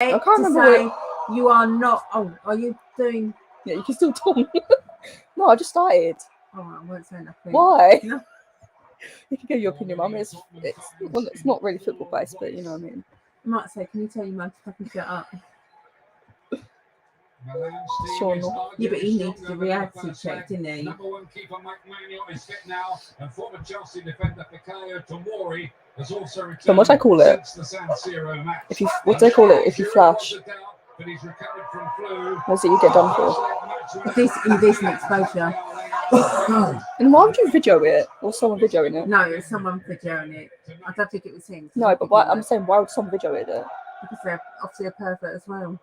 I can't remember you are not. Oh, are you doing? Yeah, you can still talk. No, I just started. Oh, I won't say nothing. Why? No. You can give your opinion, Mum. It's not really football based, but you know what I mean. I might say, can you tell your mum to fucking shut up? Sure. Yeah, but he needs the reality check, didn't he? Number one keeper Mike Manuel is fit now, and former Chelsea defender Fikayo Tomori has also returned. So what I call it? Since the San Siro match. If you what do they call it? If you flash. But he's recovered from flu. What's it you get done for? Indecent exposure. And why would you video it? Or someone videoing it? No, it was someone videoing it. I don't think it was him. No, but why, I'm saying, why would someone video it? Because they're obviously a pervert as well.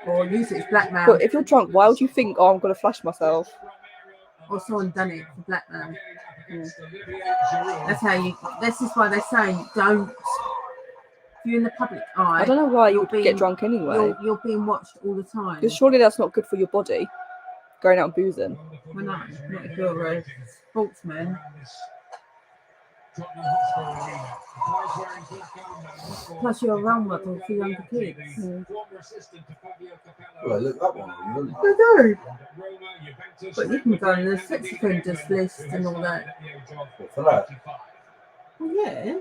Or use it as blackmail. But if you're drunk, why would you think, oh, I'm going to flash myself? Or someone done it for blackmail. Yeah. That's how you. This is why they say don't. If you're in the public eye, I don't know why you would get drunk anyway. You're being watched all the time. Because surely that's not good for your body. Going out and boozing. Well, no, not if you're a sportsman. Plus, you're a role model for younger kids. Mm. Well, look that one. I know. But you can go on the sex offenders list and all that. For that? Well, yeah.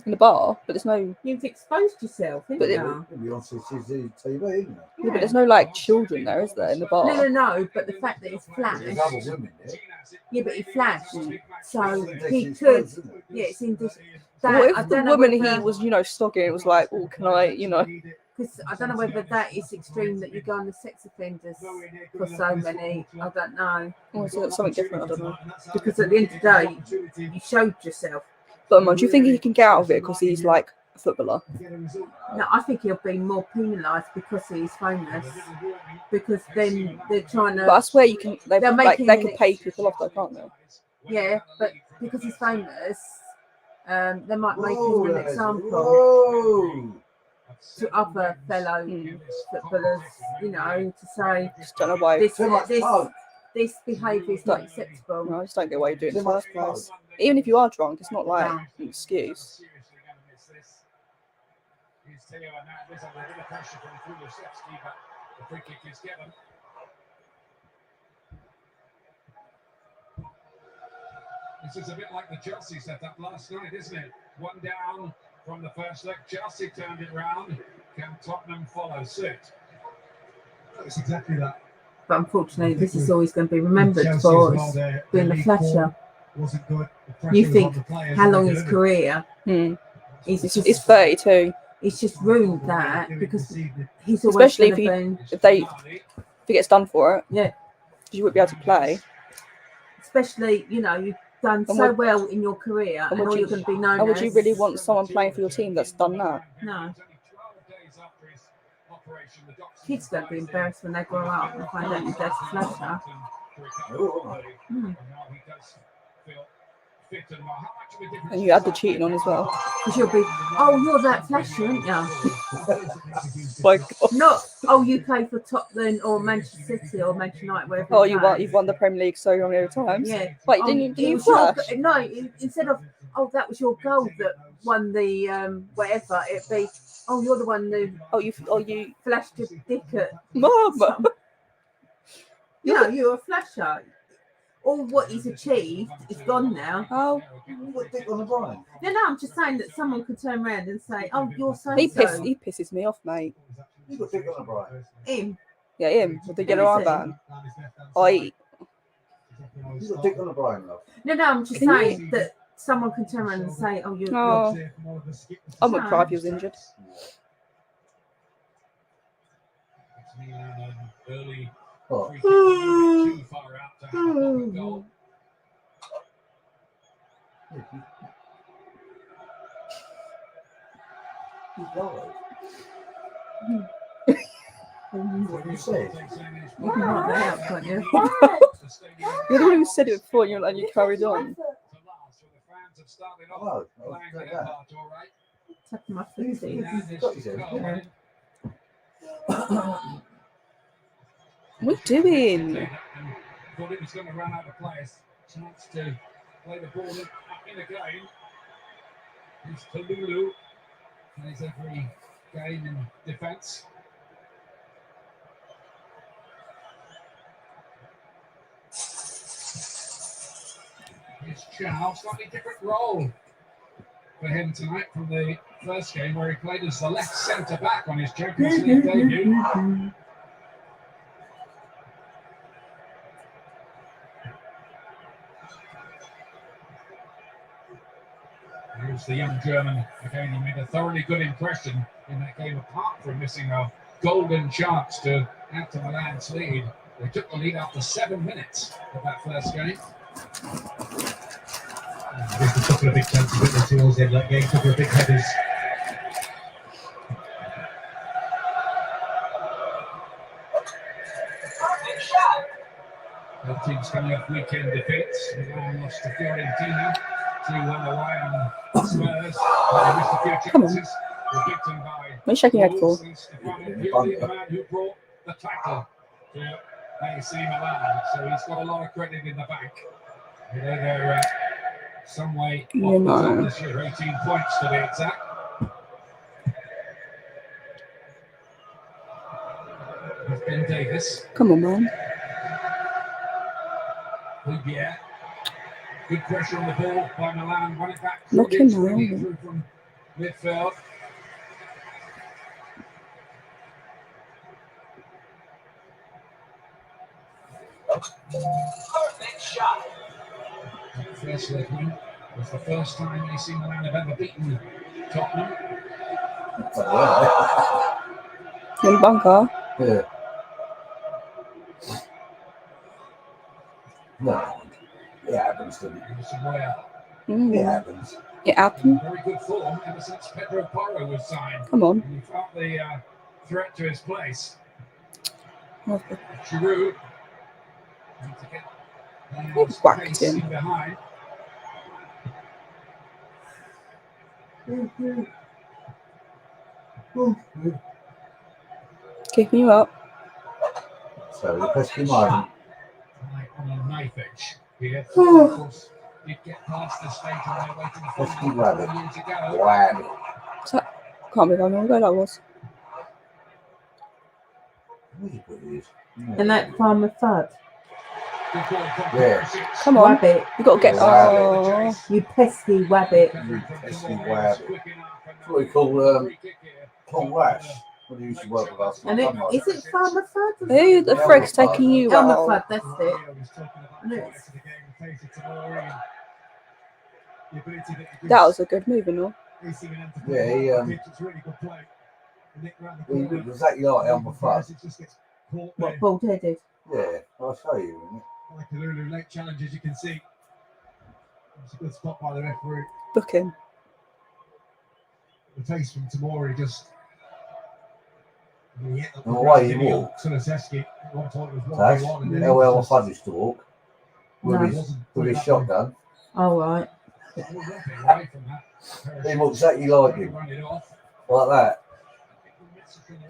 In the bar, but there's no. You've exposed yourself, haven't you? It'll be on CCTV, isn't it? Yeah, but there's no like children there, is there, in the bar? No. But the fact that it's flashed. There's other women there. Yeah, but he flashed, so he could. Yeah, it's in this. What if the woman he was, stogging, it was like, oh, can I, Because I don't know whether that is extreme that you go on the sex offenders for so many. I don't know. Oh, so that's something different. I don't know. Because at the end of the day, you showed yourself. But do you think he can get out of it because he's like a footballer? No, I think he'll be more penalised because he's famous. Because then they're trying to. But I swear you can. They can pay people off, though, can't they? Yeah, but because he's famous, they might make him an example to other fellow footballers. To say. Just don't know why. This behaviour is not acceptable. No, I just don't get why you do it in the first place. Even if you are drunk, it's not like an excuse. This is a bit like the Chelsea setup last night, isn't it? One down from the first leg. Chelsea turned it round. Can Tottenham follow suit? It's exactly that. But unfortunately, this is always going to be remembered for being a flasher. Wasn't good. You think how long his career? He's 32. He's just ruined that because he's always especially if he gets done for it. Yeah, you wouldn't be able to play. Especially, you've done so well in your career, and all you're going to be known as. And would you really want someone playing for your team that's done that? No. Kids going to be embarrassed when they grow up and find out your dad's a flasher. And you add the cheating on as well. Because you'll be, you're that flasher, aren't you? My God. Not, you play for Tottenham or Manchester City or Manchester United, wherever. You've won the Premier League so many times. Yeah. Wait, didn't you flash? No, instead of, that was your goal that won the whatever, it'd be, you're the one who. You flashed your dick at. Mum! You're a flasher. All what he's achieved is gone now. Oh. What dick on the Brian? No, I'm just saying that someone could turn around and say, you're so. He pisses me off, mate. You got dick on the Brian? Him? Yeah, him, with the yellow armband. You got dick on the Brian, love? No, I'm just saying that someone can turn around and say, you're. I wouldn't cry if he was injured. Early. What? Too far out to have a goal. What you say? You can write that out, can't you? You're the one who said it before and you carried on. Oh, Tap my foot. What are you doing? Thought it was going to run out of players. Chance to play the ball in again. It's Kalulu. Plays every game in defence. Here's Chow, slightly different role for him tonight from the first game where he played as the left centre back on his Champions League debut. Here's the young German. Again, he made a thoroughly good impression in that game, apart from missing a golden chance to add to Milan's lead. They took the lead after 7 minutes of that first game. Just a couple of big chances towards the end of that game, a couple of big headers. Both teams coming off weekend defeats. Milan lost to Fiorentina, 2-1 away on Spurs. They missed a few chances. Were beaten by What are you shaking your head for? Wolves, and Stefano Pioli, the man who brought the title to AC Milan. So he's got a lot of credit in the bank. They're some way off the top this year, 18 points to be exact. There's Ben Davis. Come on, man. Hubier. Good pressure on the ball by Milan. Won it back. Knock him Krunic out. through from midfield. Perfect shot. First leg win was the first time AC Milan have ever beaten Tottenham. In bunker. Yeah. No. It happens to me. It happens. It happened. Very good form ever since Pedro Porro was signed. Come on. And he felt the threat to his place. Oh, Giroud. He's whacked him. Behind. Keeping you up. So the pesky moment. Like on a knife edge here. Of course, did get past the stage on their way to the Pesky final rabbit. years ago. Wham. So, can't believe how long ago that was. Where did you put these? And that Farmer Fud. Good ball, Yeah. Come on. Wabbit. You got to get. Rabbit. Oh, You pesky wabbit. You pesky rabbit. That's what we call Paul Rash. When he used to work with us. And is it Farmer Fud? who the frick's taking you Elmer out? Fudd, that's it. That was a good move, you know. Yeah, he was exactly like Elmer Fudd. What, bald headed? Yeah, I'll show you. Like a Lulu late challenge, as you can see. It's a good spot by the referee. Book him. The face from Tamori just. And the way he walks. Kulusevski at one point was Tash, 1v1 and then how Elmer Fudd used to walk. No. With his shotgun. Oh, right. He walked exactly like him. Like that.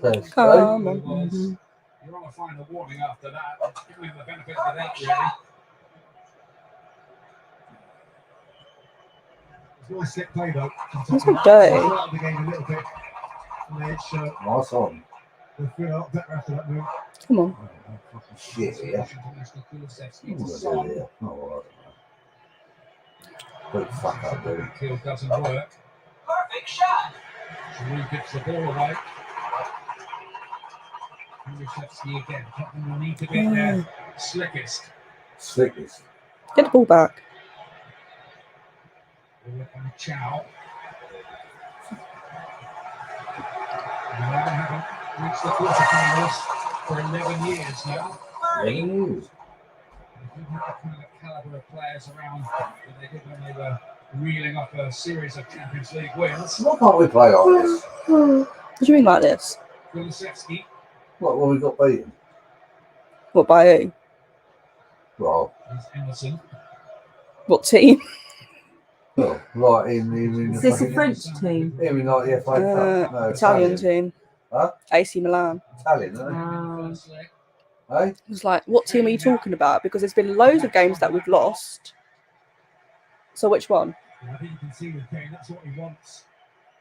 Tash, Come eh? on. Mhm. You're on a final warning after that. Give him the benefit of the doubt, really. It's nice slip play though. That's so dirty. Started the game a little bit. On the edge, Nice on. they feel a lot better after that move. Come on. Fucking shit, yeah. Kulusevski What to was I Son. doing here? Oh, well, I don't know. Put the fuck up, dude. Kill doesn't work. Perfect shot. Giroud gives the ball away. Kulusevski again. Tottenham will need to be their slickest. Slickest. Get the ball back. And Chow. Milan haven't reached the quarterfinals for 11 years now. There he is. They don't have the kind of caliber of players around that they did when they were reeling off a series of Champions League wins. Why can't we play like this? What do you mean like this? Kulusevski, What, when we got beaten? What, by who? Well, is Emerson. What team? well, like in Is the this a fucking, French team? even like the FA Cup. No, Italian team. Huh? AC Milan. Italian, isn't it? First leg. Hey? It was like, what team are you talking about? Because there's been loads of games that we've lost. So which one? And I think you can see with Kane, that's what he wants.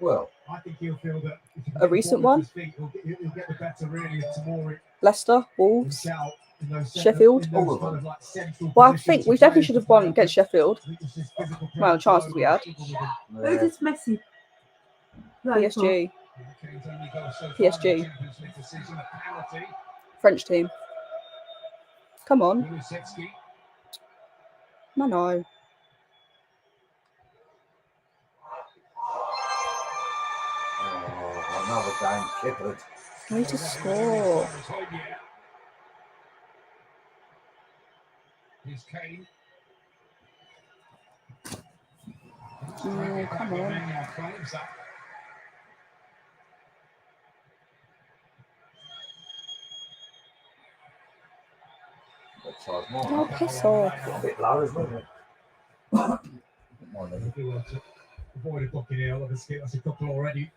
Well, I think he'll feel that if he can A get the recent ball one? to his feet, he'll get the better really of Tomori Leicester, and Wolves, Shout in those Sheffield. in All those of kind them. of like central Well, I positions think for we definitely players should to have won play against with. Sheffield. I think it's his physical Amount of presence chances we alone had. will struggle with him. Who does Messi play for? PSG, Kane's only goal so far in the PSG. Champions League this season, a penalty. French team. Come on, Kulusevski. no. Oh, another game kippered. We need to score. Here's Kane. Oh, come on. Claims that. That size more. Oh, piss off. A bit low, isn't it? If you want to avoid a booking here, obviously that's a couple already.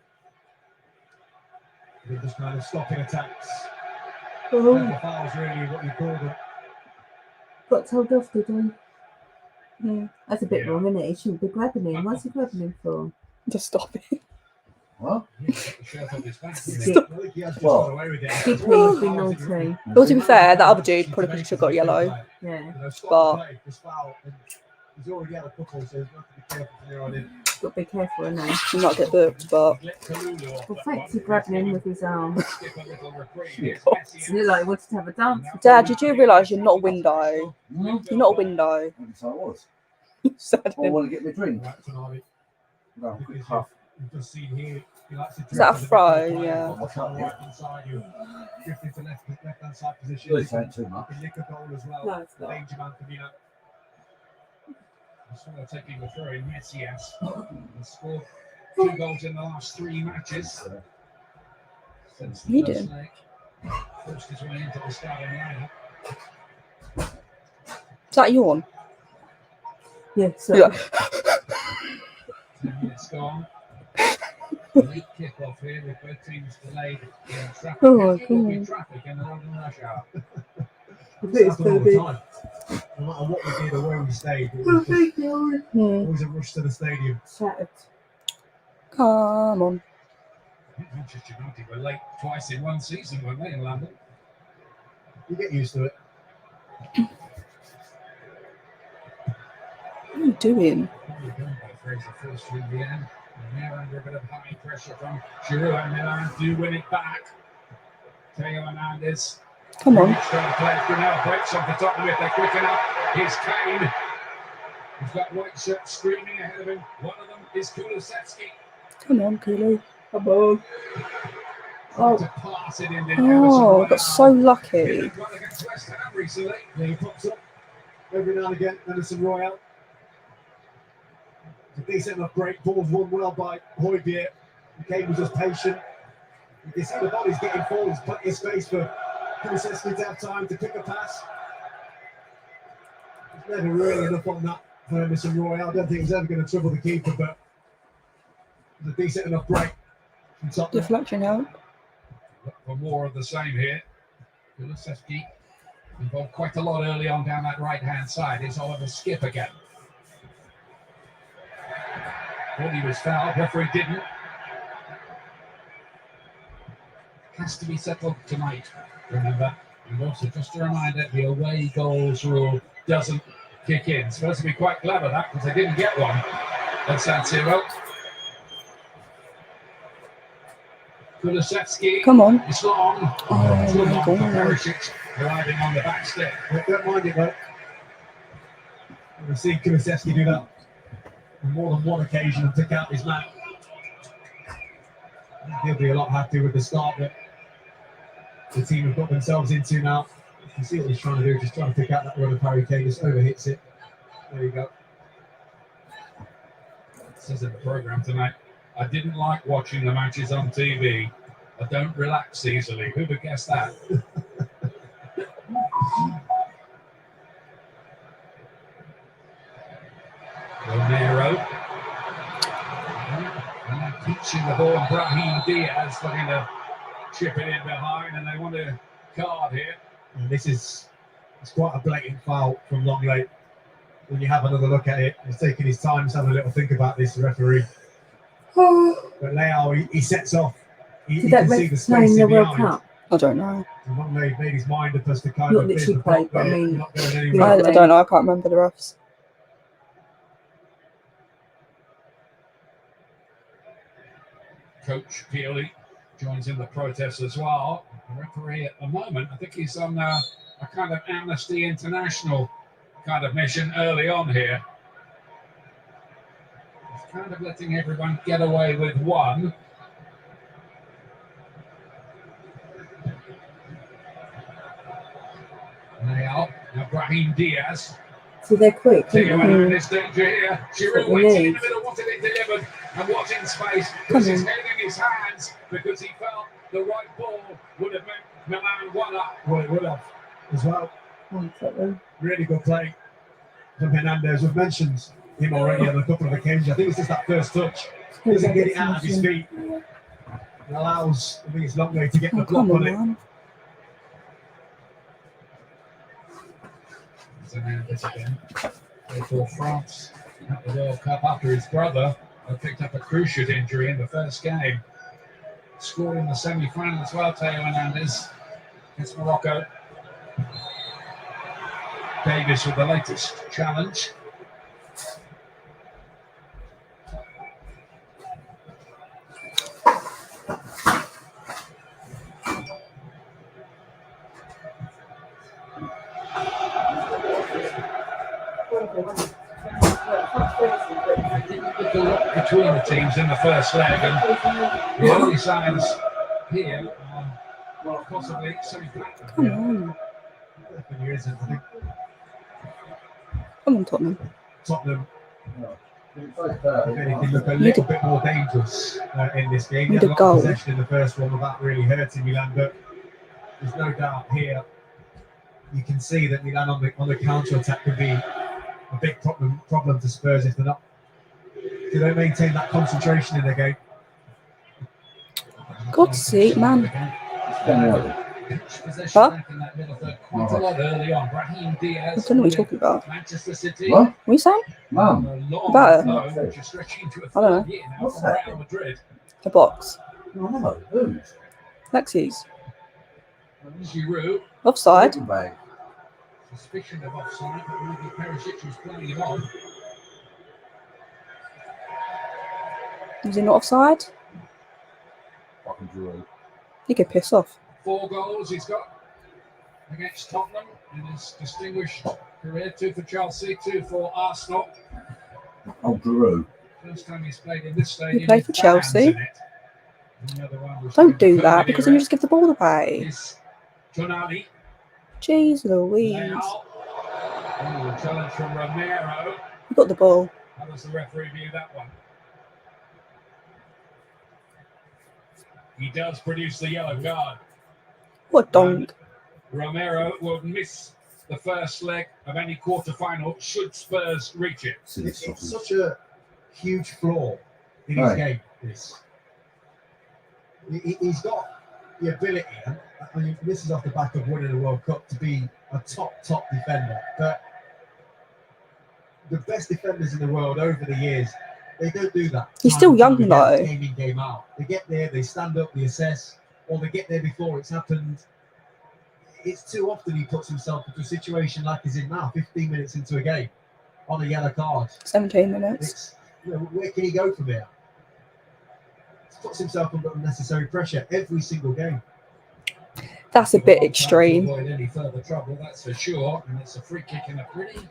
They're just kind of stopping attacks. Clever fouls, really, what you call them. Got told off, did he? Mm, That's a bit Yeah. wrong, isn't it? He shouldn't be grabbing him. What's he grabbing him for? just stop it. What? He's got the shirt off his back, isn't he? Skip. I think he has just Well, got away with it. Skip has been naughty. Well, to be fair, that other dude probably should have got yellow. Yeah. You know, stop But- the play, this foul, and he's already had a couple, so he's got to be careful from here on in. Got to be careful, isn't he? He might get booked, but Let Kalulu off Well, that thanks one. for grabbing him with his arm. Skip a little reprieve. Yeah. It's Messi. It looked like he wanted to have a dance. Dad, did you realise you're not a window? Hmm? You're not a window. I didn't say I was. Said I him. want to get me a drink. Right, tonight, No, quick because puff. you've just seen here, he likes to Is that a drift to the throw? left-hand Yeah. side, watch on the right-hand side, you drift into left-hand side position. Really ain't too much. You can nick a goal as well. No, it's not. Danger man from, Just want to take him a throw in. Messi has scored 2 goals in the last 3 matches. Since the He first did. leg. Forced his way into the starting lineup. Is that yawn? Yeah, so Yeah. 10 minutes gone. Late kick-off here with both teams delayed in traffic. Oh my There will be God. traffic in the London rush hour. It's all the time. No matter what we did or where we stayed, it was just Hmm. always a rush to the stadium. shattered. Come on. Manchester United were late twice in one season, weren't they, in London? You get used to it. What are you doing? Probably done by Fraser first in the end. And they're under a bit of high pressure from Giroud, and Milan do win it back. Teo Hernandez. Come on. Trying to play through now. Breaks on for Tottenham if they're quick enough. Here's Kane. He's got white shirt screaming ahead of him. One of them is Kulusevski. Come on, Kulu. Come on. Trying to pass it in. Oh, I got so lucky. Against West Ham recently. Yeah, he pops up every now and again. Anderson Royale. It's a decent enough break. Ball's won well by Højbjerg. Kane was just patient. You can see the body's getting forward. There's plenty of space for Kulusevski to have time to pick a pass. There's never really enough on that for Emerson Royale. I don't think he's ever going to trouble the keeper, but it's a decent enough break from Tottenham. Deflection help. Look for more of the same here. Kulusevski involved quite a lot early on down that right-hand side. It's Oliver Skip again. Thought he was fouled. Referee didn't. Has to be settled tonight. Remember, and also just a reminder, the away goals rule doesn't kick in. It's supposed to be quite clever that because they didn't get one at San Siro. Kulusevski. Come on. It's long. Oh Too my long for God. Perisic, arriving on the back step. Don't mind it, though. We've seen Kulusevski do that on more than one occasion and pick out his man. He'll be a lot happier with the start that the team have got themselves into now. You can see what he's trying to do, just trying to pick out that run of Harry Kane, just overhits it. There you go. It says in the programme tonight, I didn't like watching the matches on TV. I don't relax easily. Who would guess that? Romero. And they're pitching the ball. Brahim Diaz looking to chip it in behind, and they want a card here. And this is it's quite a blatant foul from Longley. When you have another look at it, he's taking his time, he's having a little think about this, the referee. But now he sets off. He Did that can see ref the play in space the in World behind. Cup? I don't know. He's not made his mind up as to kind Not of literally the block played, but I there, mean, you're not going you anywhere. know, I don't know. I can't remember the refs. Coach Peely joins in the protest as well. The referee at the moment, I think he's on a kind of Amnesty International kind of mission early on here. He's kind of letting everyone get away with one. Now, Brahim Diaz. So they're quick, Theo aren't they? Hernandez danger here. Giroud what we waiting in need. the middle, wanted it delivered, and watching space, Come puts his on. head in his hands because he felt the right ball would have meant Milan one up. Well, it would have as well. Oh, Tottenham. Really good play from Hernandez. We've mentioned him already on a couple of occasions. I think it's just that first touch. Doesn't get it out of his feet. It allows, I think it's Longley to get the Oh, block come on on, it. man. Hernandez again. For France at the World Cup after his brother had picked up a cruciate injury in the first game. Scored in the semi-final as well, Theo Hernandez against Morocco. Davis with the latest challenge. There's a lot between the teams in the first leg, and the early signs here are possibly semi-platinum. Come on. There isn't, I think Come on, Tottenham. Tottenham, If if anything, look a little bit more dangerous in this game. They Need had a a lot goal. of possession in the first one without really hurting Milan, but there's no doubt here you can see that Milan on the counter attack could be a big problem to Spurs if they don't maintain that concentration in their game. God's sake, man. Possession Huh? back in that middle third quite a lot early on. Brahim I Diaz. don't know what you're talking about. Manchester City. What? What are you saying? Mum. A long About it? loan, which is stretching to a I don't third year now What's from that? Real Madrid. The box. No, who's? Lexi's. Giroud, Offside. Bag. suspicion of offside, but Rudy Perisic was playing him on. Was he not offside? Fucking Drew. He could piss off. 4 goals he's got against Tottenham in his distinguished career. 2 for Chelsea, 2 for Arsenal. Oh, Drew. First time he's played in this stadium. He played for with fans Chelsea. in it. And the other one was Don't do during the that COVID because then you era. just give the ball away. Is Tonali. Jeez Louise. Now, challenge from Romero. You got the ball. How does the referee view that one? He does produce the yellow card. What a donk. Romero will miss the first leg of any quarter-final should Spurs reach it. It's such a huge flaw in his Right. game. This. He's got the ability, I mean, this is off the back of winning the World Cup, to be a top defender. But the best defenders in the world over the years, they don't do that. He's time still and time young, again, though. Game in, game out. They get there, they stand up, they assess, or they get there before it's happened. It's too often he puts himself into a situation like he's in now, 15 minutes into a game, on a yellow card. 17 minutes. It's, where can he go from here? He puts himself under unnecessary pressure every single game. That's a bit To extreme. avoid any further trouble, that's for sure. And it's a free kick in a pretty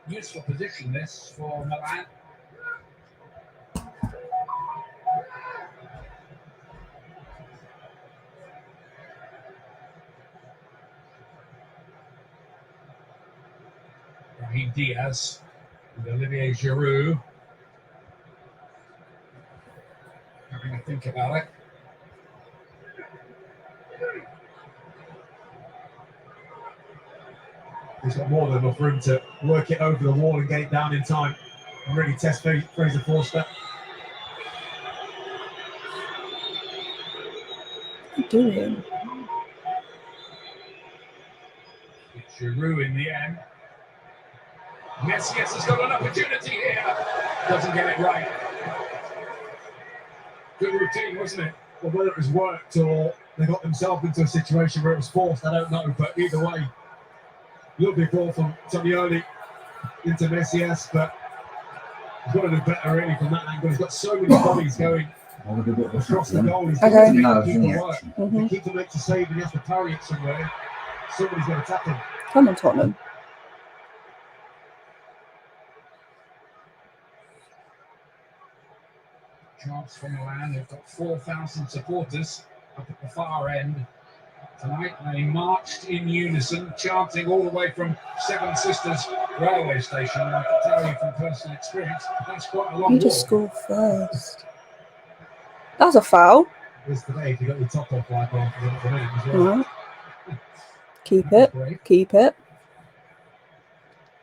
useful position, this, for Milan. Brahim Diaz and Olivier Giroud having a think about it. He's got more than enough room to work it over the wall and get it down in time and really test Fraser Forster. What are you doing? It's Giroud in the end. Messias has got an opportunity here. Doesn't get it right. Good routine, wasn't it? Well, whether it was worked or they got themselves into a situation where it was forced, I don't know. But either way, lovely ball from Tonioli into Messias, but he's got to do better really from that angle. He's got so many bodies going across the goal. He's got to keep the work. The keeper makes a save and he has to parry it somewhere. Somebody's got to tap him. Come on, Tottenham. Chance from Milan. They've got 4,000 supporters up at the far end tonight. They marched in unison, chanting all the way from Seven Sisters railway station. And I can tell you from personal experience, that's quite a long You walk. just score first. That's a foul. This today, if you got your top off like on at the minute as well. Right. Keep it. Great. Keep it.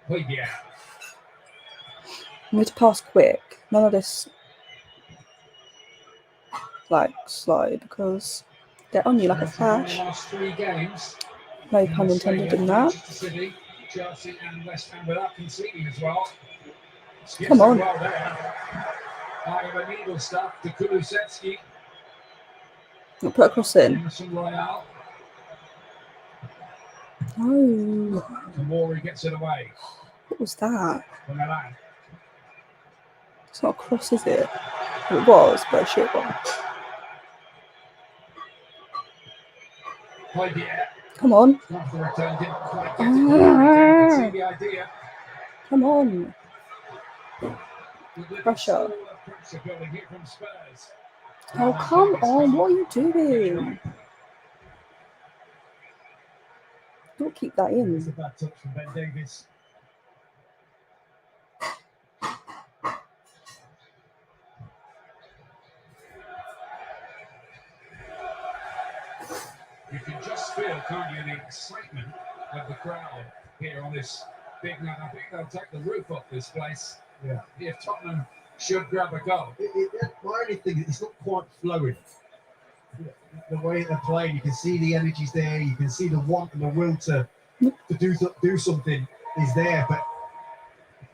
Oh, yeah. You need to pass quick. None of this like slow because they're on you like a flash. The last 3 games. No pun intended in that. Manchester City, Chelsea, and West Ham without conceding as well. Skips Come on. Well there. Eye of a needle stuff to Kulusevski. Put a cross in. Emerson Royale. No. Tamori gets it away What was that? from Milan. It's not a cross, is it? It was, but a shit one. Played the air. Come on. After the return, didn't quite get it. Didn't see the idea. Come on. With little Pressure. solo pressure building here from Spurs. Oh, come on. What are you doing? Don't keep that It's a in. bad touch from Ben Davies. You can just feel, can't you, the excitement of the crowd here on this big night. I think they'll take the roof off this place. Yeah. If Tottenham should grab a goal. My only thing is it's not quite flowing. The way they're playing, you can see the energy's there. You can see the want and the will to do something is there, but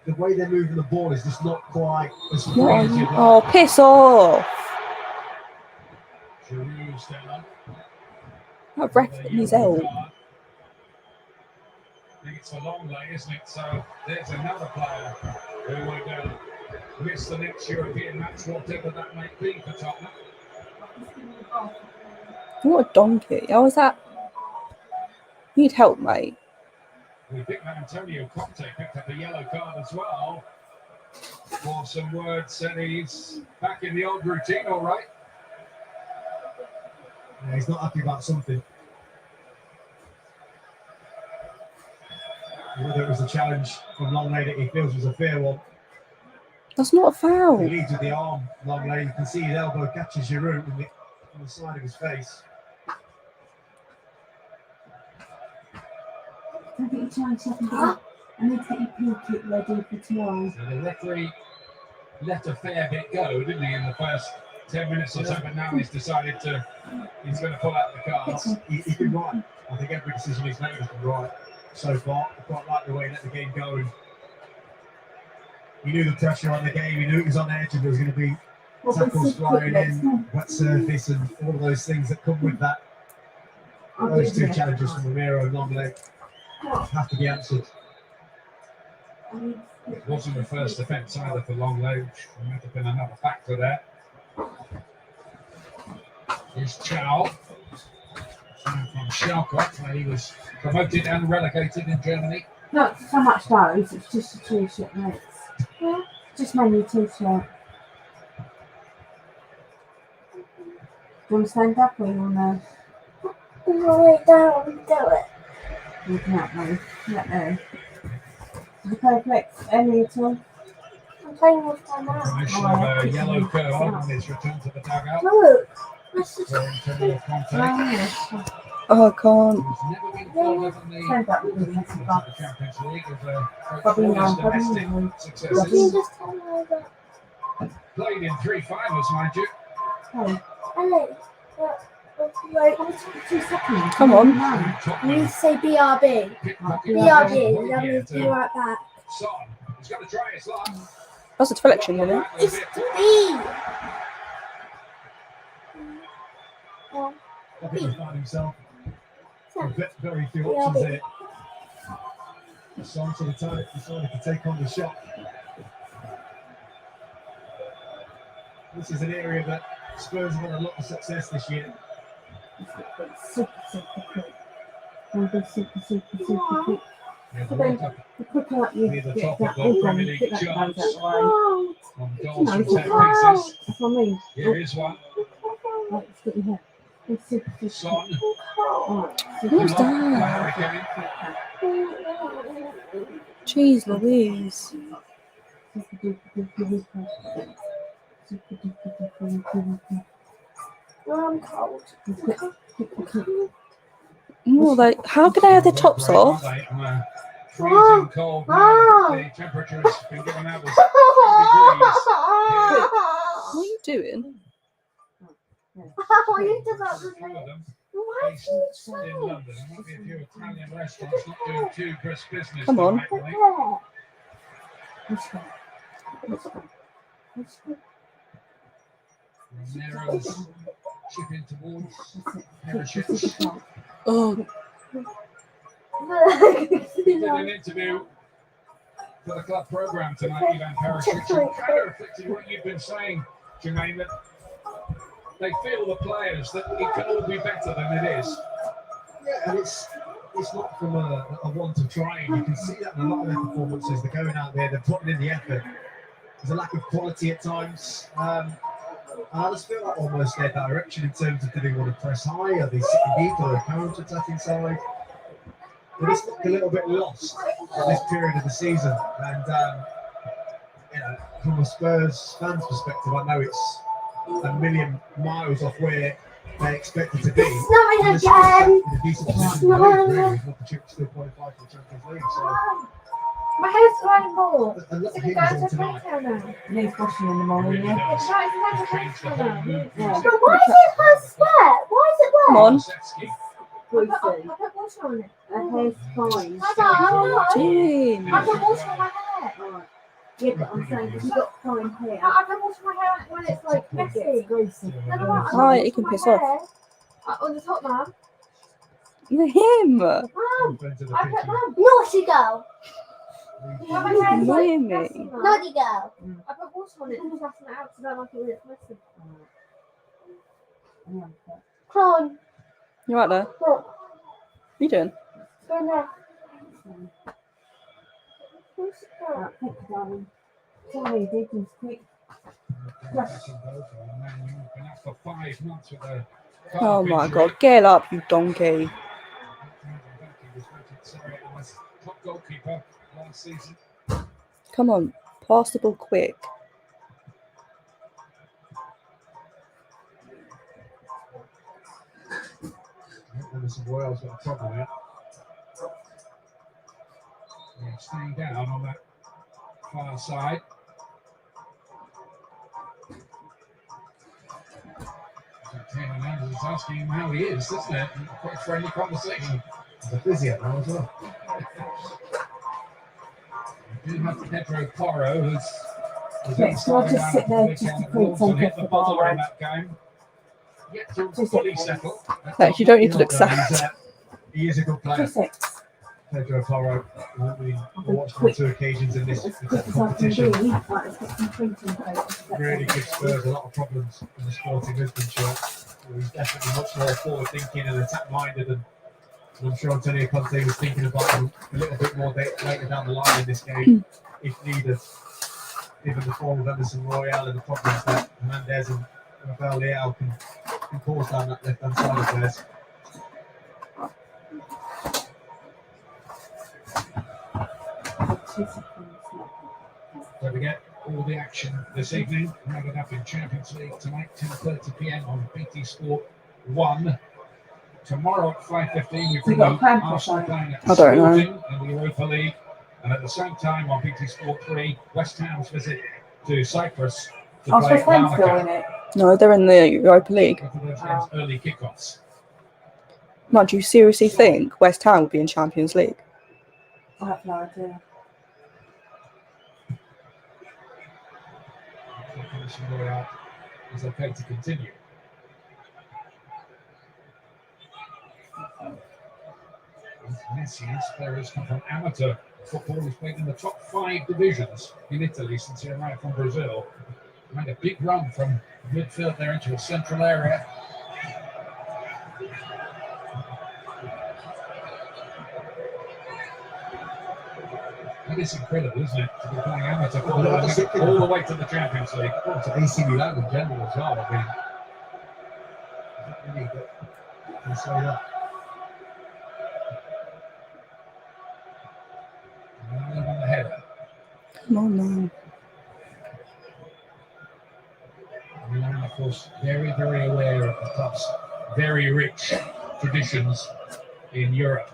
the way they're moving the ball is just not quite as free What are as you? you'd like. Oh, piss off. Giroud still up. That ref in his elbow. I think it's a long lay, isn't it? So there's another player who would miss the next European match, whatever that might be for Tottenham. What a donkey. How is that? You need help, mate. We think that Antonio Conte picked up a yellow card as well. For some words said he's back in the old routine, all right. Yeah, he's not happy about something. Whether it was a challenge from Longley that he feels was a fair one. That's not a He foul. leads with the arm, Longley. You can see his elbow catches Giroud on the side of his face. I think you try and second it. I need to get your peel kit ready for tomorrow. So the referee let a fair bit go, didn't he, in the first 10 minutes or so, but now he's decided he's going to pull out the cards. He's been right. I think every decision he's made has been right so far. I quite like the way he let the game go. And he knew the pressure on the game. He knew it was on edge and there was going to be tackles flying in, wet surface, and all of those things that come with that. Those two challenges from Romero and Longley have to be answered. It wasn't the first offence either for Longley, which might have been another factor there. Here's Chow from Schalke, where he was promoted and relegated in Germany. Not so much those, it's just a t-shirt, mates. Yeah, just mainly a t-shirt. Do you want to stand up or you want to Lay down, do it. look at me? Let me. Did you play flex any at all? I'm playing with my mouth. Commission of a yellow card on his return to the dugout. Look, this is For Antonio Conte, Oh, I can't. who's never been called up in the Stand up with me, that's a box. Champions League as a Bobby all now, his Bobby domestic now. successes. you just tell me that. Played in 3 finals, mind you. Hey, Alex, wait, can we take 2 seconds? Come on. No. you need Tottenham to say BRB. pickpocket BRB, that here means be to right back. Son. He's got to try his luck. That's a deflection, isn't it? It's the B. I think he found himself with very few options there. Son sort of decided to take on the shot. This is an area that Spurs have had a lot of success this year. Super quick. Super quick. Yeah, So the then, World Cup the quicker you near the get top that of the all Premier done, League get that goes out charts. the way. On You goals know, from it's set all- pieces. That's what I mean. Here is one. Right, let's get you here. It's super quick. Son. Alright, Who's super that? quick. Jeez Louise. I'm cold. More like, how can they have their tops Great, aren't off? they? On a freezing cold night. The temperature has been given out as 10 What are you doing? Oh, you did that degrees. with A few me. of them Why based did you in say? London. There might be a few Italian restaurants not doing too brisk business. Come on. tonight, I think. Romero's chipping towards Perisic. Oh, He did an interview for the club programme tonight, Ivan Perisic, and kind of reflected what you've been saying, Jermaine, that they feel the players that it can all be better than it is. Yeah, and it's not from a want of trying. You can see that in a lot of their performances. They're going out there, they're putting in the effort. There's a lack of quality at times. I just feel like almost their direction in terms of do they want to press high, are they sitting deep, or are they counter-attacking side? They just look a little bit lost at this period of the season. And you know, from a Spurs fan's perspective, I know it's a million miles off where they expect it to be. Snowing And the Spurs again. in a decent position in the league, really, with the Chips still qualified for the Champions League. So My hair's growing more. a lot of It's going hinges to on go tonight. to now. Needs washing in the It morning, really yeah. does. It's going to Change the go whole now. mood. Yeah. But why is it her sweat? Why is it wet? come on. Kulusevski. I put water on it. Her hair's fine. I don't. Doing. I put water on my hair. Alright. Yeah, but I'm saying, if you've got fine hair, I put water on my hair when it's like messy. it's greasy. No, no, I put Right, water you can on piss my off. hair, on the top, man. Him. Mum, Friends of the I pitch, put mum. Naughty girl. and My hair's like Blimey. messy, Mum. Naughty girl. I put water on it to flatten it out so I don't like it when it's messy. Come on. You right there? Look. What are you doing? Go in there. Alright, thank you, darling. Sorry, they can quick. Man, you've been out for 5 months with a Oh calf my injury. god, get up, you donkey. He was voted Serie A's top goalkeeper last season. Come on, pass the ball quick. Emerson Royale's got a problem here. Yeah, staying down on that far side. Taylor Landers is asking him how he is, isn't it? Quite a friendly conversation. He's a physio now as well. We do have Pedro Porro, who's Yes, so I'll just sit there just to print and something hit the for buzzer in Barbara. that game. Yet to Just fully sit there. settle. Thanks, you don't need to You know, look sad. he is a good player, 6. Pedro Porro. We be watched on quick. 2 occasions in this As quick as I can competition. be. Right, let's get some printing paper. Really gives Spurs a lot of problems in the Sporting Lisbon shirt. He's definitely much more forward-thinking and attack-minded, and I'm sure Antonio Conte was thinking about him a little bit more later down the line in this game, if needed. Given the form of Emerson Royale and the problems that Hernandez and Rafael Leao can cause down that left-hand side of theirs. Don't forget, all the action this evening, rounded up in Champions League tonight, 10:30 p.m. on BT Sport 1. Tomorrow at 5:15, we bring got a you plan for Arsenal Shine? playing at I don't know. Sporting in the Europa League. And at the same time on BT Sport 3, West Ham's visit to Cyprus to I was play supposed to still in Larnaca. it. No, they're in the Europa League. Both of those games early kickoffs. Man, do you seriously think West Ham will be in Champions League? I have no idea. Emerson Royale is okay to continue. Messi's players come from amateur football. He's played in the top 5 divisions in Italy since he arrived from Brazil. Made a big run from midfield there into a central area. That is incredible, isn't it? To be playing amateur football all the way to the Champions League. Well, to AC Milan in general as well. I mean, I really can say that. And on the header. Come on, man. Milan, of course, very, very aware of the club's very rich traditions in Europe.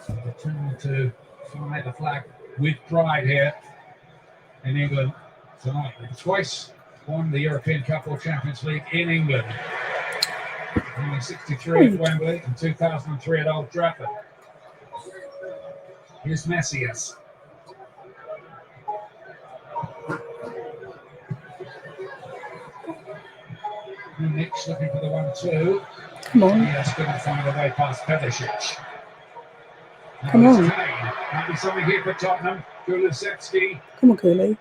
So determined to fly the flag with pride here in England tonight. They've twice won the European Cup or Champions League in England. 1963 at Wembley and 2003 at Old Trafford. Here's Messias. Nick's looking for the 1-2. Come on. Yes, couldn't find a way past Pedicic. Come on. Might be something here for Tottenham. Kulusevski Come on, Cooley.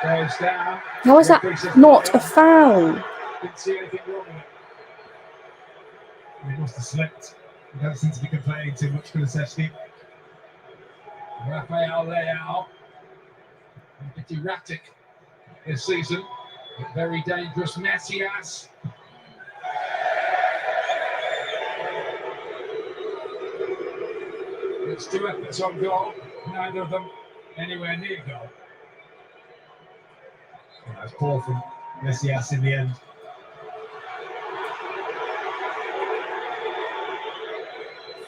goes down. How is that not a foul? Didn't see anything wrong with it. He must have slipped. He don't seem to be complaining too much, Kulusevski. Rafael Leao. A bit erratic this season. But very dangerous. Messias. It's 2 efforts on goal. Neither of them anywhere near goal. That was poor from Messias in the end.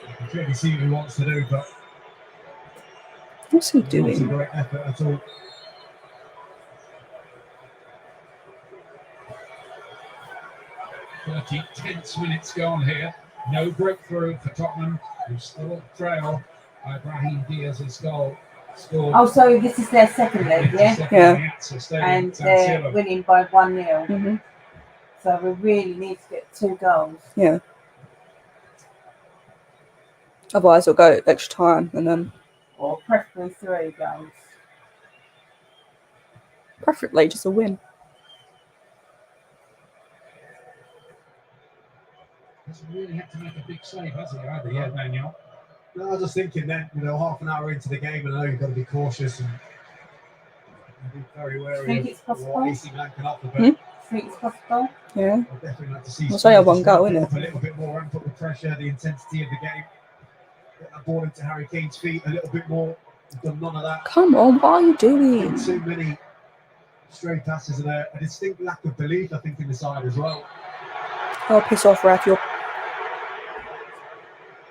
You can clearly see what he wants to do, but What's he not a doing? great effort at all. Tense minutes gone here. No breakthrough for Tottenham, who still trail by Brahim Diaz's goal. Scored. Oh, so this is their second leg, yeah? Yeah. And they're winning by 1-0. Mm-hmm. So we really need to get 2 goals. Yeah. Otherwise, it'll go extra time and then Or preferably 3 goals. preferably just a win. Hasn't really had to make a big save, has he? Either, yeah, Daniel. No, I was just thinking then, half an hour into the game, and I know you've got to be cautious and be very wary Think of it's possible? what AC Milan can offer, but Hmm? Think it's possible? Yeah. I'd definitely like to see Well, say I Spurs one just goal, ramp it innit? up a little bit more, ramp up the pressure, the intensity of the game. Get that ball into Harry Kane's feet a little bit more. We've done none of that. Come on, what are you doing? Too many stray passes and a distinct lack of belief, I think, in the side as well. Oh, piss off, Raf. You're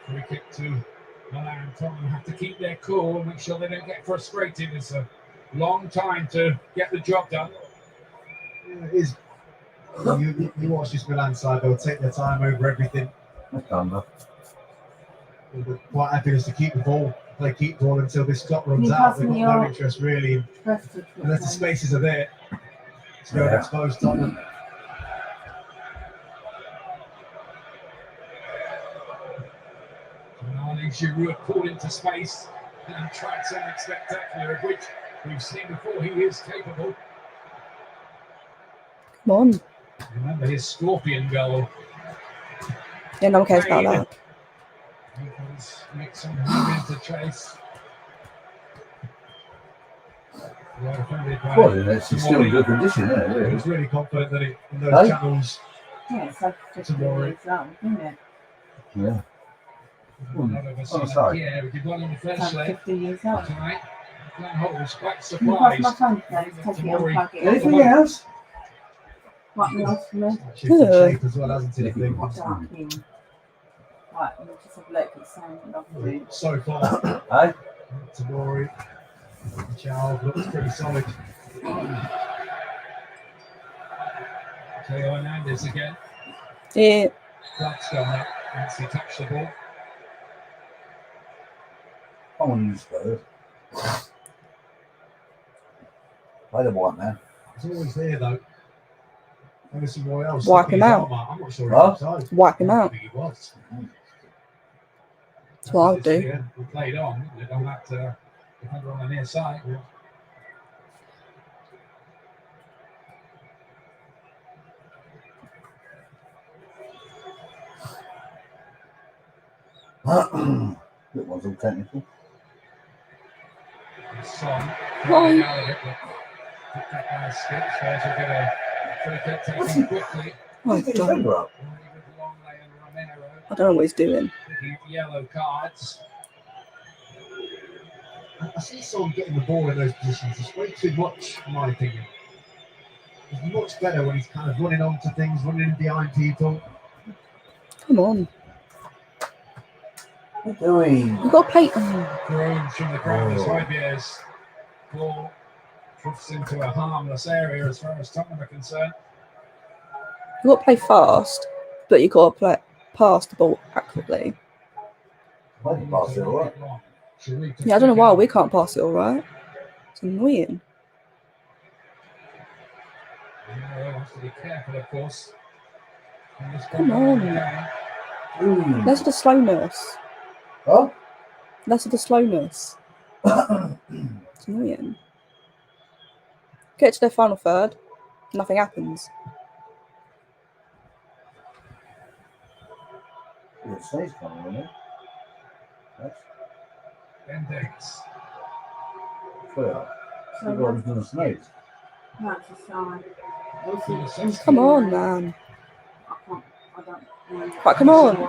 Free kick to Milan. Tottenham have to keep their cool and make sure they don't get frustrated. It's a long time to get the job done. Yeah, it is. You watch this Milan side, they'll take their time over everything. They're quite happy just to keep the ball, play keep ball until this clock runs Can you out. pass They've me got no your- interest really, in, unless the spaces are there to go and expose Tottenham. Giroud pulled into space and tried something spectacular, of which we've seen before. He is capable. come on. Remember his scorpion goal. Yeah, no one cares about that. He does make some move into chase. Well defended by Well, it's still in good condition, isn't He it? was really confident that in those Hey? channels. Yeah, it's like 50 Tomorrow. years old, isn't it? Yeah. Not of a season. sorry. Yeah, we did one in the It's first like leg 50 years old. tonight. Glenn Holt was quite Can you pass surprised. my phone, please? Take it and plug it in. Anything else? What else for me? Shifted Yeah. shape as well, hasn't it? I think. Darking. Right, we'll just have a look at something lovely. So far, Hey? Tamori, Chow looks pretty solid. Theo Hernandez again. Yeah. Blood's gone up once he touched the ball. I want to use Spurs. Play the white man. He's always there though. Emerson Royale. Wipe him out. I'm not sure Huh? he's offside. Wipe him I don't out. think he was. That's what I'll do. Yeah, we played on. They don't have to defend on the near side. That was all technical. Son, Why? out of it, but picked that by Skips. There's will get a free kick taken quickly. Oh, Pick your finger up. With Longley and Romero I don't know what he's doing. picking up yellow cards. I see Son getting the ball in those positions. It's way too much, in my opinion. It's much better when he's kind of running onto things, running behind people. Come on. What are you doing? You've got to play. Oh, Drones from the ground as Oh. Hoybier's ball drifts into a harmless area as far as Tottenham are concerned. you've got to play fast, but you've got to pass the ball accurately. I can pass it all right. Yeah, I don't know why we can't pass it all right. It's annoying. Yeah, wants to be careful, of course. Come on. Ooh. Less of the slowness. Huh? Less of the slowness. It's annoying. Get to their final third, nothing happens. There's a sneeze coming in there. That's Ben Davis. fair. So You've always done a sneeze. that's a sign. Come on, man. I can't. I don't know. Right, come on. I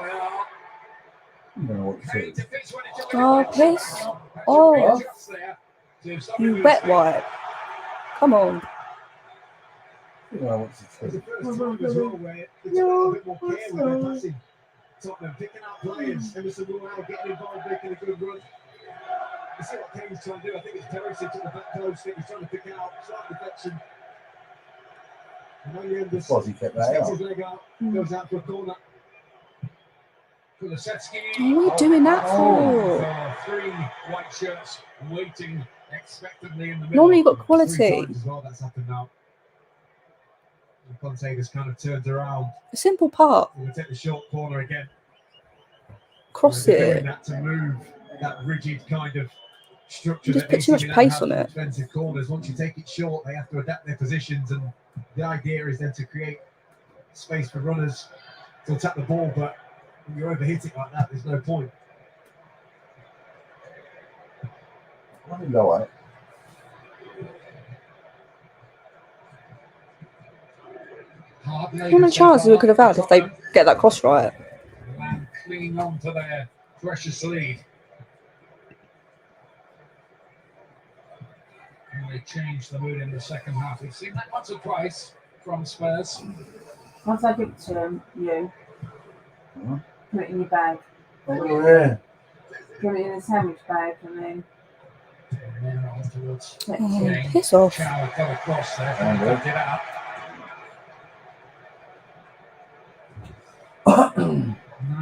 don't know what to do. Oh, piss. Oh, you wet wipe. Come on. I don't know what to It's the do. first time as well where it's a little bit more care with their passing. Tottenham picking out players. Emerson Royale getting involved, making a good run. You see what Kane's trying to do. I think it's Perisic at the back post. He's trying to pick out slight deflection. And only under Because he kept that sticks out. his leg out, goes out for a corner. Kulusevski. What are you doing that for? Three white shirts waiting expectantly in the middle. Normally you've got Three quality. times as well that's happened now. And Conte just kind of turns around. A simple part. We're going to take the short corner again. Cross They're doing it. that to move that rigid kind of structure. You just that put too AC much Milan pace have on for it. Defensive corners. Once you take it short, they have to adapt their positions, and the idea is then to create space for runners to attack the ball. But when you overhit it like that, there's no point. Let me go at it. How How many chances we could have had if they get that cross right? Milan clinging on to their precious lead. And they changed the mood in the second half. We've seen that once or twice from Spurs. Once I give it to them, you Huh? put it in your bag. Oh, yeah. Put it in a sandwich bag and then And then afterwards, Oh, piss off. Chow got across there, And picked it out. I've 9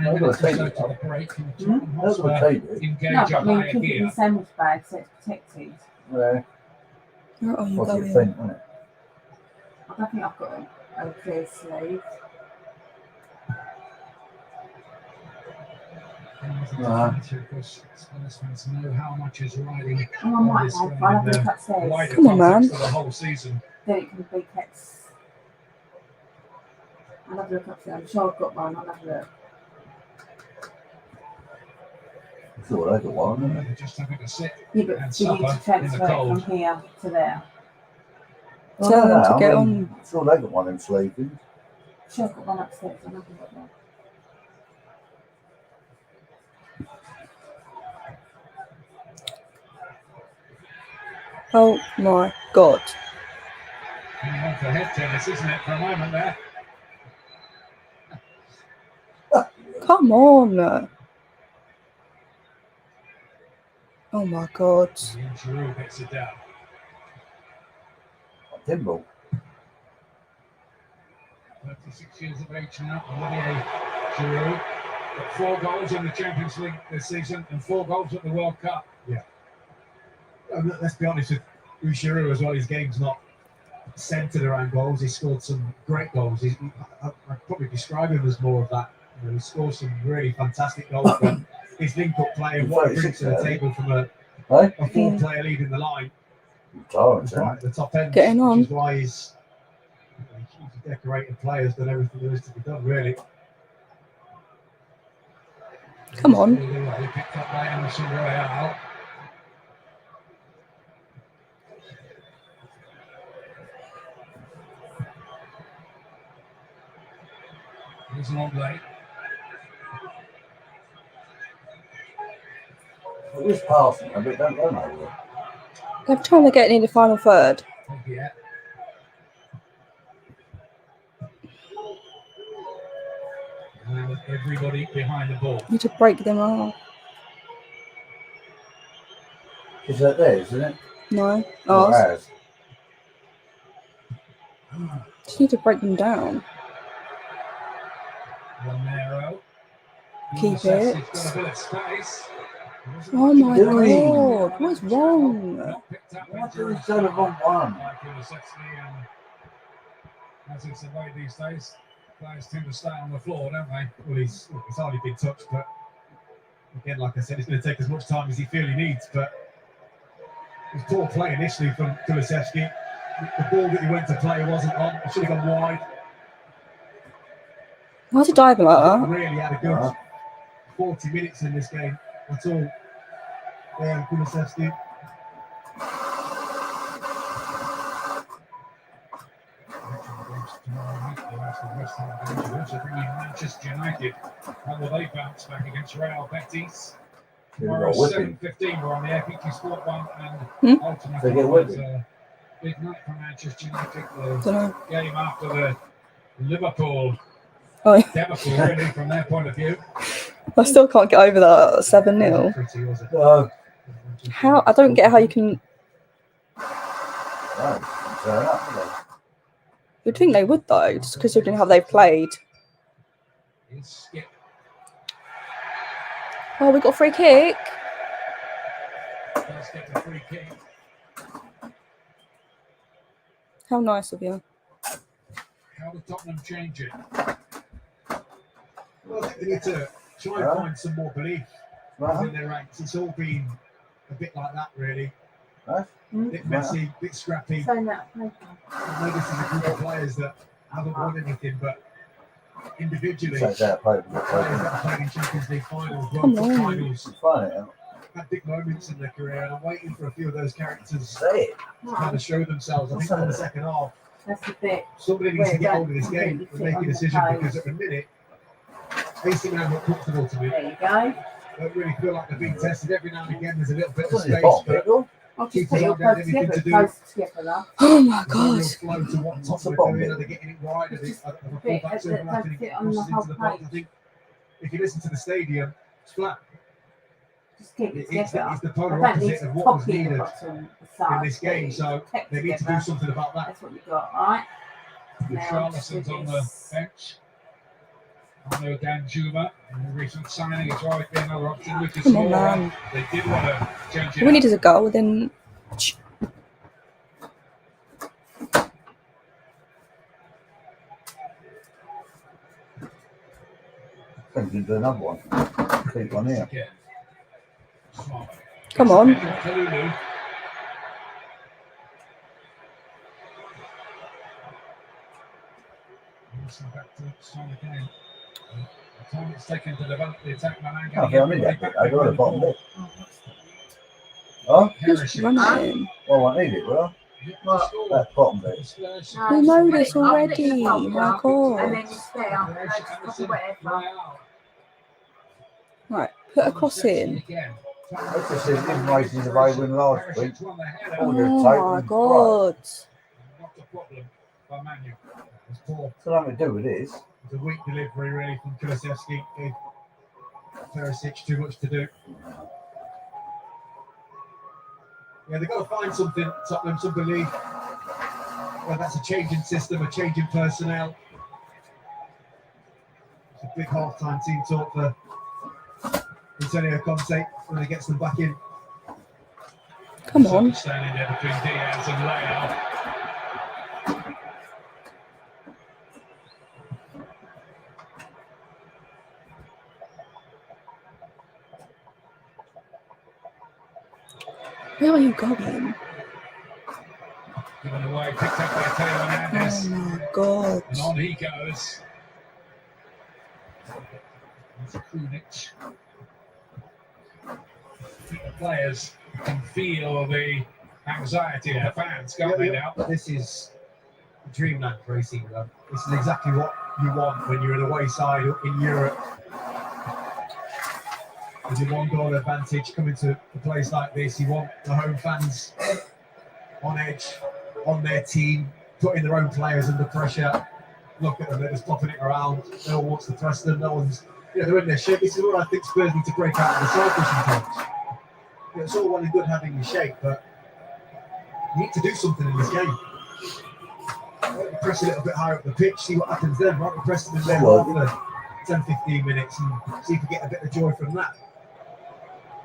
minutes got or to so take to it. the break. And That's Tottenham what Hotspur I take it. engage no, a but I mean higher keep it in gear. a sandwich bag so it's protected. Yeah. Where are you What's it going? think, isn't it? I don't think I've got a clear sleeve. Because Spurs fans know how much is riding Oh, I on might this have. game I'll in have a look the upstairs. wider Come on, context man. of the whole season. Then it can be kept. I'll have a look upstairs. I'm sure I've got one. I'll have a look. Sure, I got one, isn't it? They're just having a sit. Yeah, but And you need to supper in transfer the it cold. from here to there. Tell them to I get mean, sure, they got one in sleeping. Sure, I've got one upstairs. I'll have a look there. Oh my god. Hanging on for head tennis, isn't it, for a moment there? Come on. Oh my god. And Giroud gets it down. Timble. 36 years of age now, Olivier Giroud. Got 4 goals in the Champions League this season and 4 goals at the World Cup. Let's be honest with Giroud as well. His game's not centered around goals. He scored some great goals. I'd probably describe him as more of that. You know, he scores some really fantastic goals. But his link-up play and what he brings to the table from a Hey? 4-player lead in the line. Tired, Right at the top end, Getting on. which is why he's a hugely decorated player, has done everything there is to be done, really. Come on. He picked up by Anderson Royale. Here's an old late. It is passing, but don't go nowhere. Every time they get in the final third, Yeah. And everybody behind the ball. you need to break them off. Is that there, isn't it? No. Oh, Ours. ours. Just need to break them down. Romero. Keep He's it. got a bit of space. Oh my doing? god, what's wrong? Not picked up What during is the wrong one? Like Kulusevski, and as it's the way these days, players tend to stay on the floor, don't they? Well, he's hardly been touched, but again, like I said, it's going to take as much time as he feels he needs. But it was poor play initially from Kulusevski. The ball that he went to play wasn't on. It should have gone wide. Why's he diving like that? Really had a good 40 minutes in this game. That's all. Yeah, Kulusevski. Manchester United. How will they bounce back against Real Betis? They Tomorrow, got whipping. 7:15, we're on the FPT Sport 1 and Ultimate. They get whipping. A big night for Manchester United. Dunno. The game after the Liverpool Oh, yeah. debacle, really, from their point of view. I still can't get over that 7-0. Pretty, was it? No. How? I don't get how you can. No. Turn up, do they? You'd think they would though, just considering how they've played. It's Skip. Oh, we got a free kick. Does get the free kick. How nice of you. How did Tottenham change it? Well, I think they need to try and find some more belief in their ranks. It's all been a bit like that, really. Huh? A bit messy, a bit scrappy. Sign that paper. I know this is a group of players that haven't won anything, but individually, Take that paper. players that have played in Champions League finals, Come World Cup on. finals, Find it out. had big moments in their career, and I'm waiting for a few of those characters Say it. to kind of show themselves. I think in the second half, That's the bit. somebody needs to get hold of this game and make a decision, because at the minute, AC Milan look comfortable to me. There you go. I don't really feel like they're being tested. Every now and again, there's a little bit of It's on your space, bottom, but Bickle. I'll Keep just put your us on clothes anything together. to do. Close together, love. Oh my there's no real god. flow to what What's Tottenham the are doing. bottom Are they getting it right? Are they Just a bit fullback that overlapping don't and fit on the crosses whole into the box? I page. think if you listen to the stadium, it's flat. Just keep it It's together. the I polar don't need opposite to of what was copy the needed bottom, the side, in this game, so keep they need to do together. something about that. That's what you got, right? Charleston's on the bench. Arno Danjuma, a recent signing, as well as being another option. Lucas Come on, Moura. man. They did want to change it All we up. need is a goal, then. Then you do another one. Keep one here. Again. Smart. Come on. Kalulu. Wilson back to start again. The time it's taken to develop the attack, Milan Oh, getting I mean, everybody back I got behind a the bottom ball. bit. Huh? Who's Perisic. running? Well, I need it, will I? What? That bottom bit. Spurs. We know this I'll already. fix the top My up, god. And then you stay up. And just copy whatever. Right, put a cross in. That's just his information is available in last week. Oh my god. Not a problem by Manu. It's poor. So nothing to do with this. It's a weak delivery, really, from Kulusevski. Gave Perisic too much to do. Yeah, they've got to find something, Tottenham, some belief. Whether that's a change in system, a change in personnel. It's a big half-time team talk for Antonio Conte when he gets them back in. Come on. Standing there between Diaz and Leao. Where are you going? Given away, picked up by Teo Hernandez. Oh my god. And on he goes. It's Krunic. The players can feel the anxiety of the fans, can't they now? This is dreamland racing. This is exactly what you want when you're an away side in Europe. With your 1 goal advantage coming to a place like this, you want the home fans on edge, on their team, putting their own players under pressure. Look at them, they're just popping it around. No one wants to press them. No one's, they're in their shape. This is where I think Spurs need to break out of the cycle sometimes. It's all well and good having your shape, but you need to do something in this game. Press a little bit higher up the pitch, see what happens then. Right, we press them in there for 10-15 minutes and see if we get a bit of joy from that.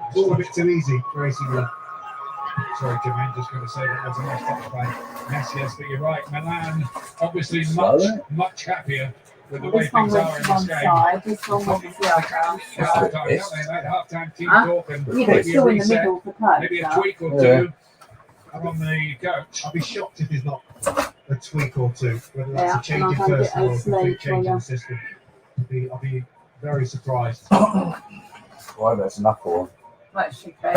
It's all a bit too easy for AC Milan. Sorry, Jermaine, just going to say that was a nice touch by Messias, but you're right. Milan obviously much happier with the way This one things went are in to this one game. side, this one went to the other. Half-time, don't they? That half-time team talk and Yeah, but maybe it's a still in the reset, middle for play. maybe a so. tweak or two from the coach. I'd be shocked if there's not a tweak or two, whether that's Yeah, a change in and I'll go personnel or a get a complete slate change for in the system. I'll be very surprised. Well, that's enough for them. That should be.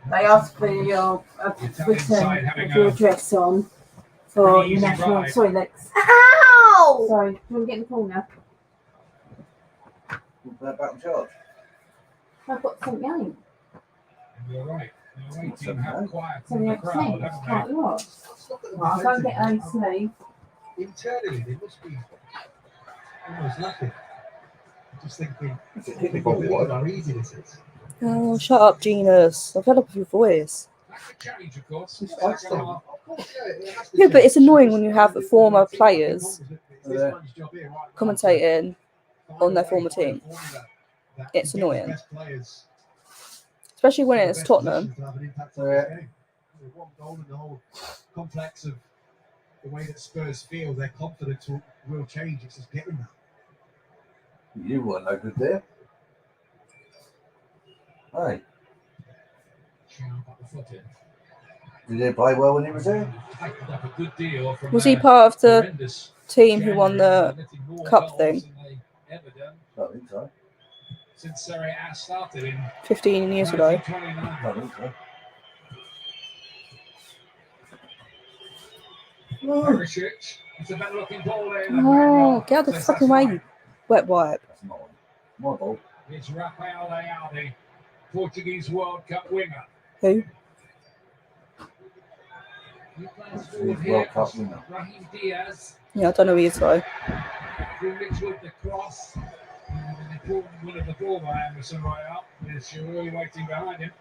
They asked for your return of your address on for your national. Sorry, Lex. Ow! Sorry, do you want to get in the corner? They're back in charge. I've got some game. You're right. The away team have quiet in the 78%. crowd, That's haven't quite they? a lot. Right, I'll go and get a sleeve. Internally, they must be almost laughing. Just thinking, how easy this is. Oh, shut up, Genus. I've fed up with your voice. That could change, of course. It's Second excellent. half. Yeah, but it's annoying when you have former players commentating on their former team. It's annoying. Especially when it's Tottenham. One goal and the whole complex of the way that Spurs feel, their confidence will change. It's just getting that. You weren't no good there. Hey, did he play well when he was there? Was he part of the team who won the cup thing? I don't think so. Since Serie A started in 15 years ago. 1929. I don't think so. Perisic, it's a better looking ball there. Oh, get out of the fucking way, you wet wipe. That's not my ball. It's Rafael Leao, the Portuguese World Cup winner. Who? He plays He's forward here. World Cup winner. Raheem Diaz. Yeah, I don't know who he is though. Krunic with the cross. An important one of the ball by Emerson Royale. With Giroud waiting behind him.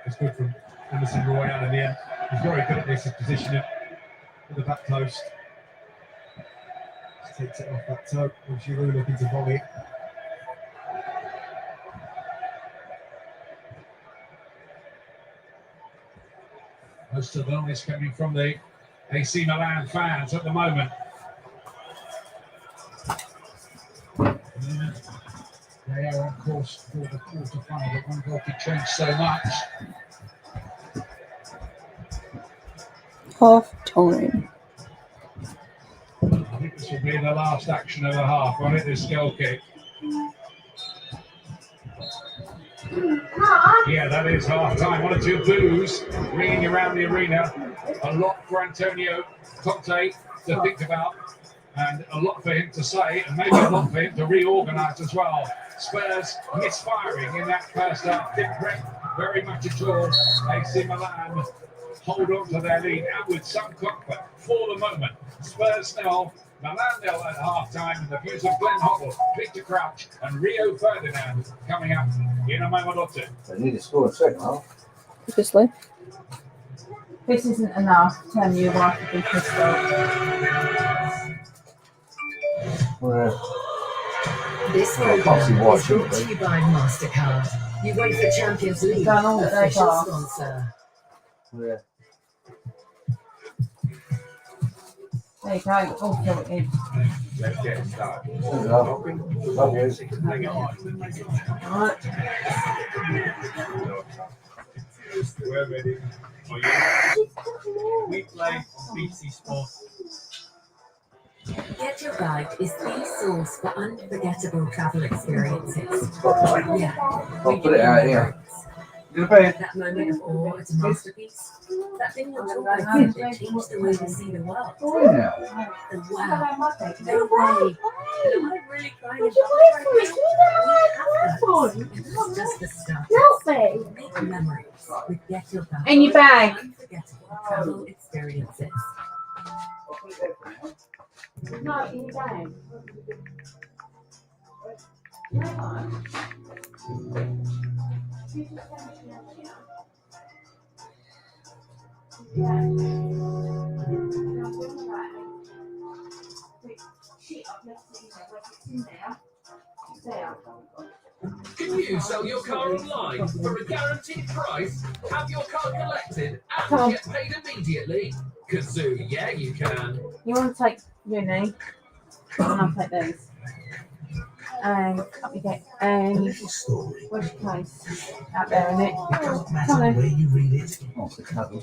It's good from Emerson Royale in the end. He's very good at this, his positioning at the back post. Just takes it off that toe. And Giroud looking to volley. Most of the noise coming from the AC Milan fans at the moment. They are on course for the quarter-final, but one goal could change so much. Half time. I think this will be the last action of the half, won't it? This goal kick. Yeah, that is half time. 1 or 2 boos ringing around the arena. A lot for Antonio Conte to think about, and a lot for him to say, and maybe a lot for him to reorganise as well. Spurs misfiring in that first half. Didn't break very much at all. AC Milan hold on to their lead and with some comfort for the moment. Spurs 0, Milan 0 at half time, and the views of Glenn Hoddle, Peter Crouch, and Rio Ferdinand coming up in a moment or two. They need to score a second half. Obviously. This isn't enough to turn you off to be pissed off. This Well, I program can't see why it is shouldn't brought to be. you by MasterCard. UEFA Champions League Done all day official far. sponsor. Yeah. There you go. Oh, so it is. Let's get started. Love you. Hang on. We're ready. Are you? We play BT Sport. Get Your Guide is the source for unforgettable travel experiences. Yeah. I'll put it out here. That moment of awe at a masterpiece. That thing you're talking about that changed the way you see the world. Yeah. The wow. No way. Am I really crying in public? This is just the start. Make memories with Get Your Guide. In your bag. Unforgettable travel experiences. No, in your bag. Can you sell your car online for a guaranteed price, have your car collected, and get paid immediately? Kazoo, yeah, you can. You want to take uni, and I'll take those. And up you get. And little story. where's your place? Out there, isn't it? It doesn't matter where you read it Oh, it's a cuddle.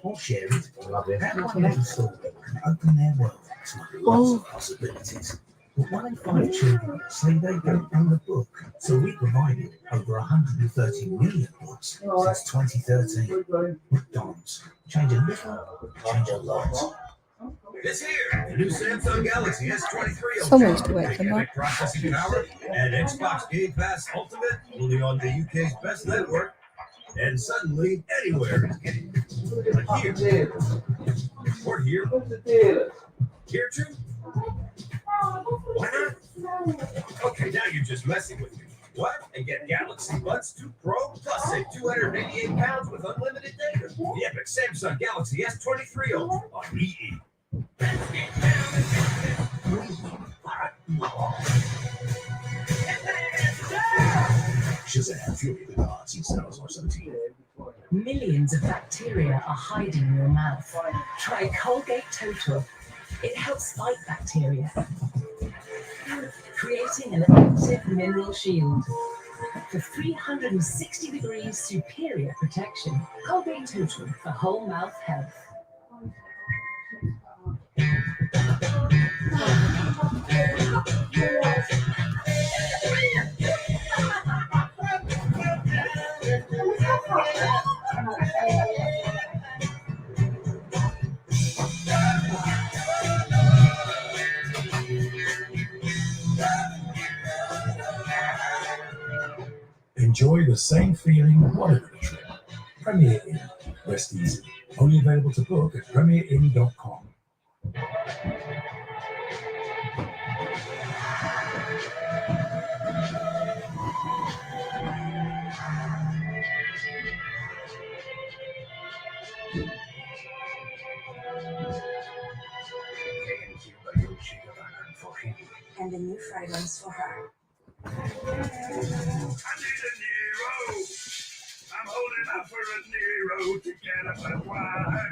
or share it. Love it. That one little story can open their world to lots of possibilities. But why five children say they don't own a book? So we provided over 130 million books since 2013. McDonald's. Change a little, change a lot. It's here. The new Samsung Galaxy S23 Someone's to wait for Ultra. that. Processing power and Xbox Game Pass Ultimate, only on the UK's best network, and suddenly anywhere. Like here. Or here. Here too. Why not? Okay, now you're just messing with me. What? And get Galaxy Buds 2 Pro plus save 288 pounds with unlimited data. The epic Samsung Galaxy S23 Ultra on EE. Shazam, Fury the Gods, E17. Millions of bacteria are hiding in your mouth. Try Colgate Total. It helps fight bacteria, creating an active mineral shield. For 360 degrees superior protection, Colgate Total for whole mouth health. Enjoy the same feeling whatever the trip. Premier Inn. Rest easy. Only available to book at premierin.com. And a new fragrance for her. I need a Nero. I'm holding out for a Nero to get up and wide.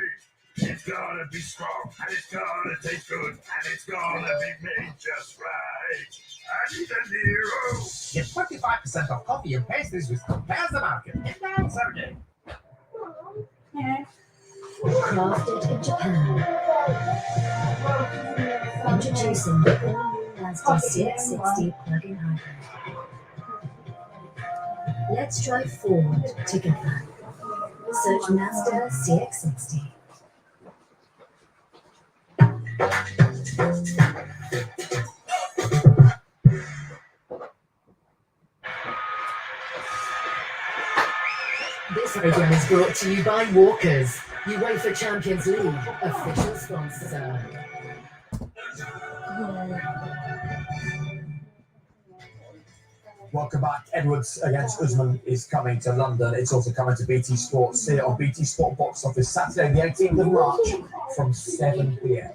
It's gonna be strong, and it's gonna taste good, and it's gonna be made just right. I need a Nero. Get 25% off coffee and pastries with Compares the Market. It's now Saturday. Crafted in Japan. Introducing the all-new Mazda CX-60 plug-in hybrid. Let's drive forward together. Search Mazda CX-60. This program is brought to you by Walkers, UEFA Champions League official sponsor. Welcome back. Edwards against Usman is coming to London. It's also coming to BT Sport. See it on BT Sport Box Office Saturday, the 18th of March from 7 p.m.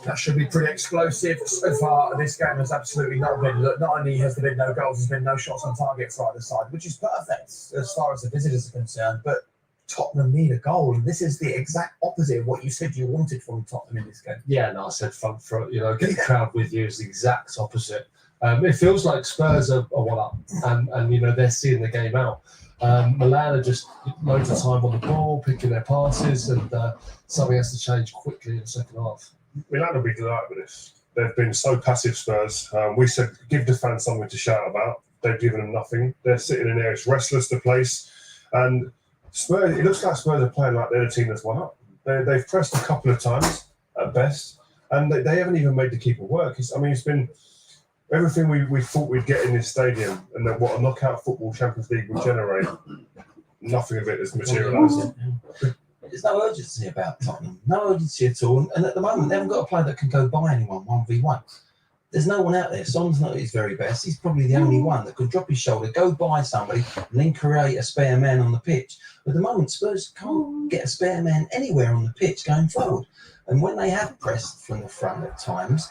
That should be pretty explosive. So far, this game has absolutely not been. Look, not only has there been no goals, there's been no shots on target for either side, which is perfect as far as the visitors are concerned. But Tottenham Tottenham need a goal, and this is the exact opposite of what you said you wanted from Tottenham in this game. Yeah, no, I said front, you know, get the crowd with you is the exact opposite. It feels like Spurs are one up, and you know, they're seeing the game out. Milan are just loads of time on the ball, picking their passes, and something has to change quickly in the second half. Milan will be delighted with this. They've been so passive, Spurs. We said give the fans something to shout about. They've given them nothing. They're sitting in there. It's restless, the place. And Spurs, it looks like Spurs are playing like they're the team that's won up. They've pressed a couple of times at best, and they haven't even made the keeper work. It's been everything we thought we'd get in this stadium, and then what a knockout football Champions League would generate. Nothing of it has materialised. There's no urgency about Tottenham. No urgency at all. And at the moment, they haven't got a player that can go by anyone 1v1. There's no one out there. Son's not at his very best. He's probably the only one that could drop his shoulder, go by somebody, and then create a spare man on the pitch. But at the moment, Spurs can't get a spare man anywhere on the pitch going forward. And when they have pressed from the front at times,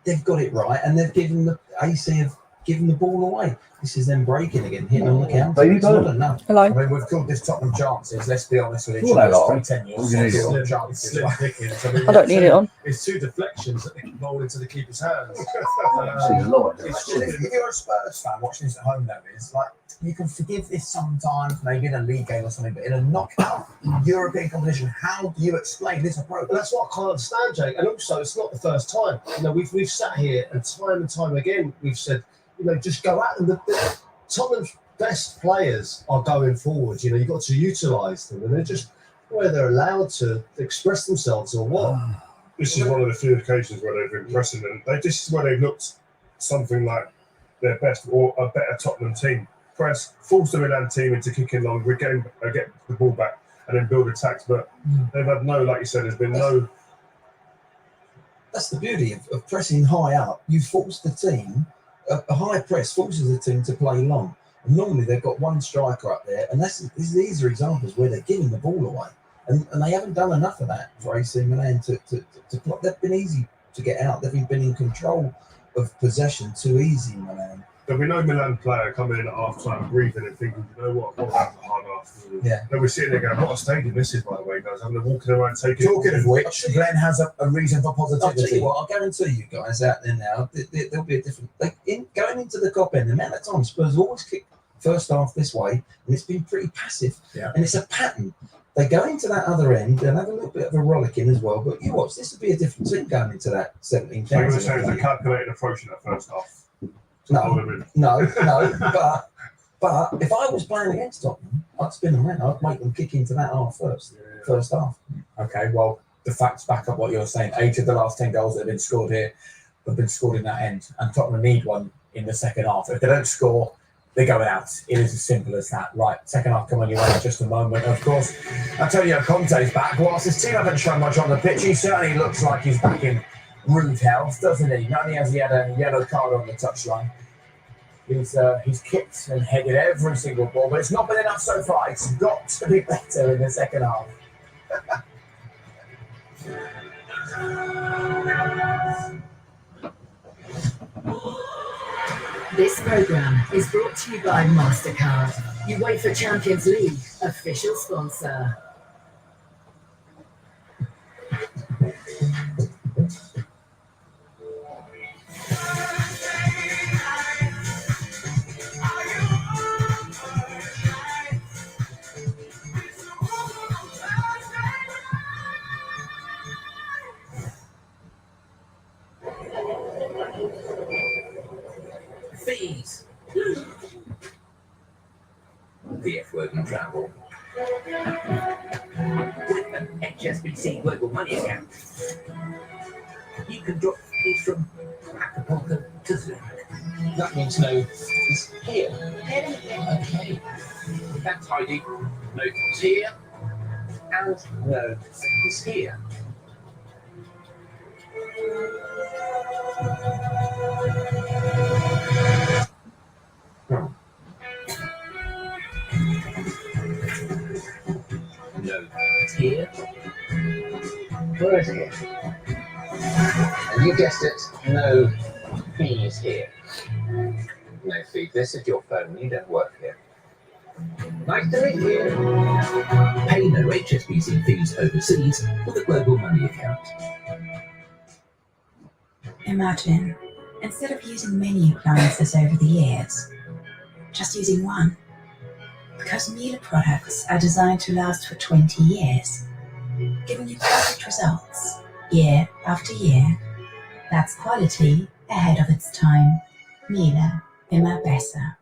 they've got it right, and they've given the AC have given the ball away. This is them breaking again, hitting on the counter. It's not enough. Hello. I mean, we've called this Tottenham chances. Let's be honest with each Well, other. they It's 3-10 years. You need it Slim on. chances. Slim pickings. I mean, I don't need it on. It's 2 deflections that they can roll into the keeper's hands. If you're a Spurs fan watching this at home, though, it's like you can forgive this sometimes, maybe in a league game or something, but in a knockout European competition, how do you explain this approach? But that's what I can't understand, Jake. And also, it's not the first time. You know, we've sat here and time again we've said, you know, just go out. And the Tottenham's best players are going forward. You know, you've got to utilise them, and they're just where they're allowed to express themselves or what. This is one of the few occasions where they've been pressing, and this is where they've looked something like their best or a better Tottenham team. Press, force the Milan team into kicking long, get the ball back, and then build attacks. But they've had no, like you said, there's been no. That's the beauty of pressing high up. You force the team, a high press forces the team to play long. And normally they've got one striker up there, and these are examples where they're giving the ball away. And they haven't done enough of that for AC Milan to play. They've been easy to get out. They've been in control of possession too easy, Milan. There'll be no Milan player coming in at half time breathing and thinking, you know what about the hard half? Yeah. They'll be sitting there going, what a stadium this is, by the way, guys. I'm walking around taking. Talking of which, Glenn has a reason for positivity. I'll tell you what, I'll guarantee you guys out there now, there'll be a different. Going into the Cop End, the amount of times Spurs always kick first half this way, and it's been pretty passive. Yeah. And it's a pattern. They go into that other end and have a little bit of a rollicking as well. But you watch, this would be a different team going into that 17. So you're going to say it's a calculated approach in that first half? No, but if I was playing against Tottenham, I'd spin them around. I'd make them kick into that half first half. Okay, well, the facts back up what you're saying. 8 of the last 10 goals that have been scored here have been scored in that end, and Tottenham need one in the second half. If they don't score, they're going out. It is as simple as that. Right, second half coming your way in just a moment. Of course, Antonio Conte's back. Whilst his team haven't shown much on the pitch, he certainly looks like he's back in rude health, doesn't he? Not only has he had a yellow card on the touchline, he's kicked and headed every single ball, but it's not been enough so far. It's got to be better in the second half. This programme is brought to you by MasterCard, UEFA Champions League official sponsor. Fees. The F word in travel. With an HSBC Global Money account, you can drop fees from Acapulco to Zurich. That means no is here. Okay. That's tidy. No is here. And no is here. No, it's here. Where is it? And you guessed it, no fee is here. No fee. This is your phone. You don't work here. Nice to meet you. Pay no HSBC fees overseas with a global money account. Imagine, instead of using many appliances over the years, just using one. Because Miele products are designed to last for 20 years, giving you perfect results year after year. That's quality ahead of its time. Miele, immer besser.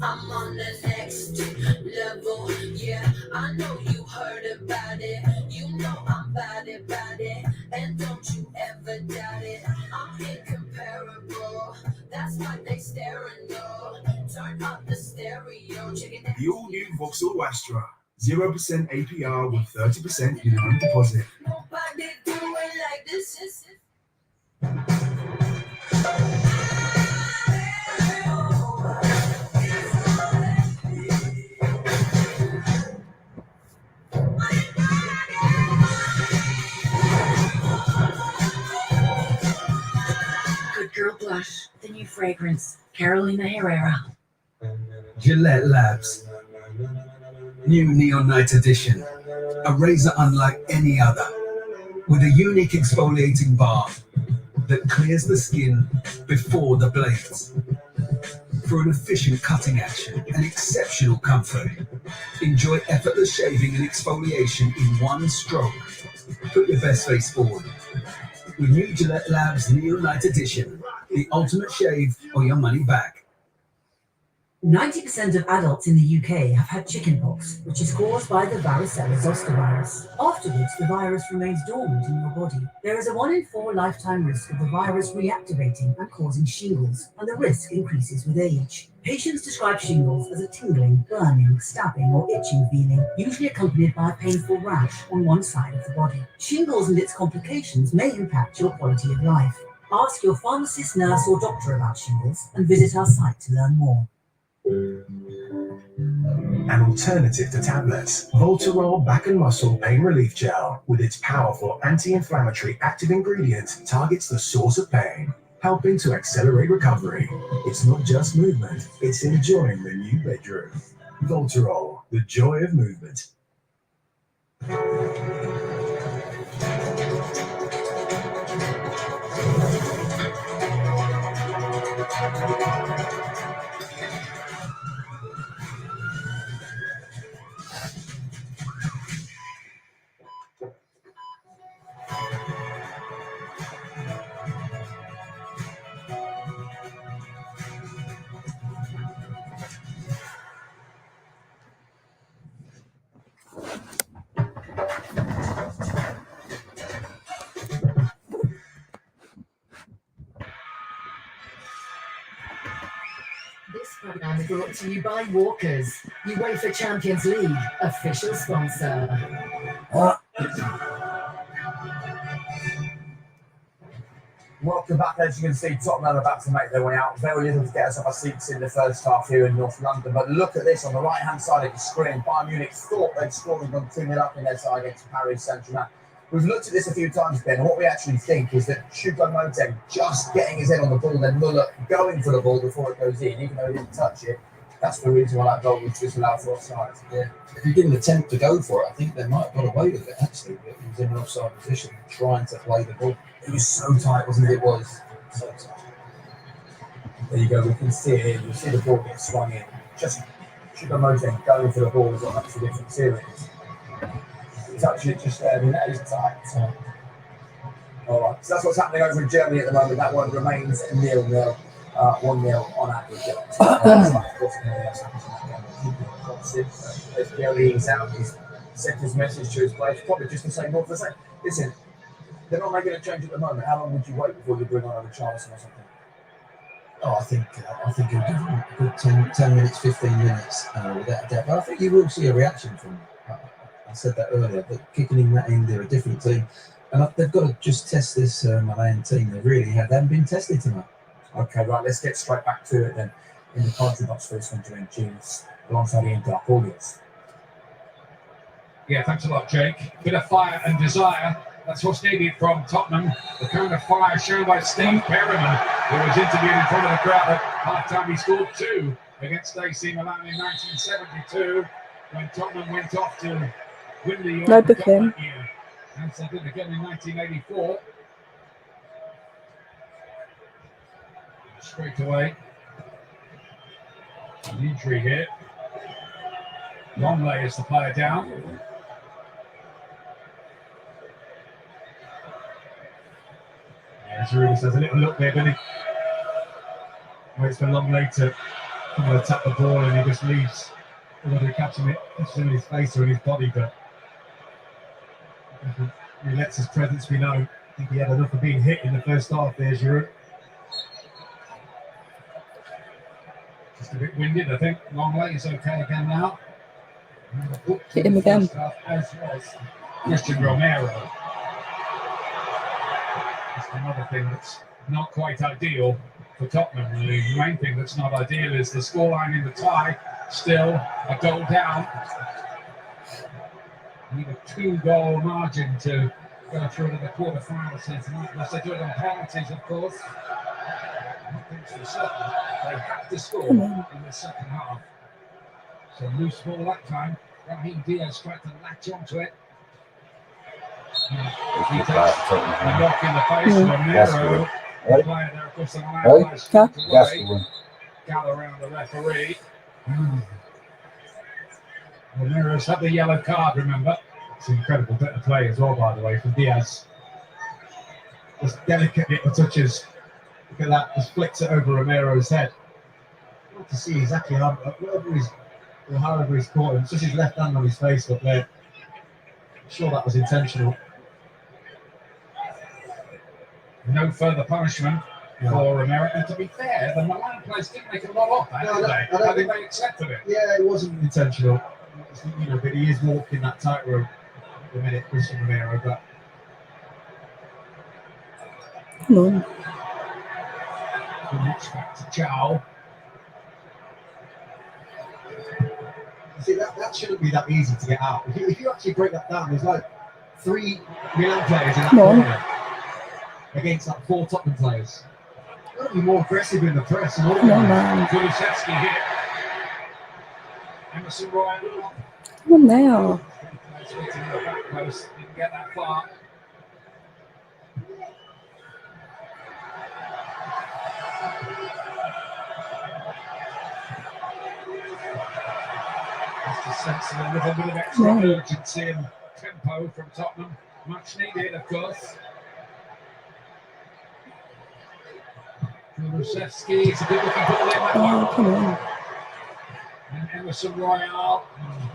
I'm on the next level, yeah, I know you heard about it. You know I'm about it, and don't you ever doubt it. I'm incomparable, that's why they staring, yo. Turn up the stereo, check it out. The all-new Vauxhall Astra. 0% APR with 30% minimum deposit. Nobody do it like this. Good Girl Blush, the new fragrance, Carolina Herrera. Gillette Labs. New Neon Night Edition. A razor unlike any other. With a unique exfoliating balm that clears the skin before the blades. For an efficient cutting action and exceptional comfort. Enjoy effortless shaving and exfoliation in one stroke. Put your best face forward. With new Gillette Labs Neon Night Edition. The ultimate shave or your money back. 90% of adults in the UK have had chickenpox, which is caused by the varicella zoster virus. Afterwards, the virus remains dormant in your body. There is a 1 in 4 lifetime risk of the virus reactivating and causing shingles, and the risk increases with age. Patients describe shingles as a tingling, burning, stabbing, or itching feeling, usually accompanied by a painful rash on one side of the body. Shingles and its complications may impact your quality of life. Ask your pharmacist, nurse, or doctor about shingles, and visit our site to learn more. An alternative to tablets, Voltarol Back and Muscle Pain Relief Gel, with its powerful anti-inflammatory active ingredient, targets the source of pain, helping to accelerate recovery. It's not just movement, it's enjoying the new bedroom. Voltarol, the joy of movement. This program is brought to you by Walkers, UEFA Champions League official sponsor. Welcome back. As you can see, Tottenham are about to make their way out. Very little to get us off our seats in the first half here in North London. But look at this on the right-hand side of the screen. Bayern Munich thought they'd scored and gone 2-0 up in their side against Paris Saint-Germain. We've looked at this a few times, Ben, and what we actually think is that Choupo-Moting just getting his head on the ball, then Muller going for the ball before it goes in, even though he didn't touch it. That's the reason why that goal was just allowed for offside. Yeah. If he didn't attempt to go for it, I think they might have got away with it, actually. But he was in an offside position trying to play the ball. It was so tight, wasn't it? It was so tight. There you go, we can see it here. You see the ball get swung in. Just Choupo-Moting going for the ball is what makes the difference here. Touch it just there, I mean, that is tight. All right, so that's what's happening over in Germany at the moment. That one remains 0-0, 1-0 on aggregate. Of course, anything else happens in that game. Keeping it positive. As Pioli is out, he's sent his message to his players, probably just to say more to say, listen, they're not making a change at the moment. How long would you wait before you bring on a Richarlison or something? Oh, I think he'll give him a good 10 minutes, 15 minutes without a doubt. But I think you will see a reaction from him. I said that earlier, but kicking in that end, they're a different team. And they've got to just test this Milan team. They really have. They haven't been tested tonight. Okay, right, let's get straight back to it then. In the commentary box for this one, during Jeans, alongside Ian Dark Audience. Yeah, thanks a lot, Jake. Bit of fire and desire. That's what's needed from Tottenham. The kind of fire shown by Steve Perryman. He was interviewed in front of the crowd at half-time. He scored 2 against AC Milan in 1972 when Tottenham went off to win the No Europa Cup booking. that year. And they did again in 1984. Straight away. An injury here. Longley is the player down. Yeah, Giroud has a little look there, doesn't he? Waits for Longley to attack the ball and he just leaves. Whether he catches it in his face or in his body, but he lets his presence be known. I think he had enough of being hit in the first half there, Giroud. Just a bit winded, I think. Longley is okay again now. Hit him again. As was Christian Romero. That's another thing that's not quite ideal for Tottenham. The main thing that's not ideal is the scoreline in the tie. Still a goal down. Need a 2-goal margin to go through to the quarterfinals here tonight, unless they do it on penalties, of course. I think for certain they have to score in the second half. So loose ball that time. Raheem Diaz tried to latch onto it. He takes a knock in the face. Romero, the player there, of course, the Milan player stripped away. Gather around the referee. Romero's had the yellow card, remember? It's an incredible bit of play as well, by the way, from Diaz. Just delicate little touches. Look at that, just flicks it over Romero's head. Not to see exactly however he's caught him. It's just his left hand on his face up there. I'm sure that was intentional. No further punishment for Romero. And to be fair, the Milan players didn't make a lot of that, did they? I think they accepted it. Yeah, it wasn't intentional. But he is walking that tightrope at the minute, Christian Romero. But Come on. Back to Chow. See, that shouldn't be that easy to get out. If you actually break that down, there's like 3 Milan players in that corner against like 4 Tottenham players. You've got to be more aggressive in the press. And all that. Kulusevski here. Emerson Royal. Come on now. Didn't get that far. Just a sense of a little bit of extra urgency and tempo from Tottenham. Much needed, of course. Kulusevski, it's a good looking ball in. Oh, come on. And Emerson Royal.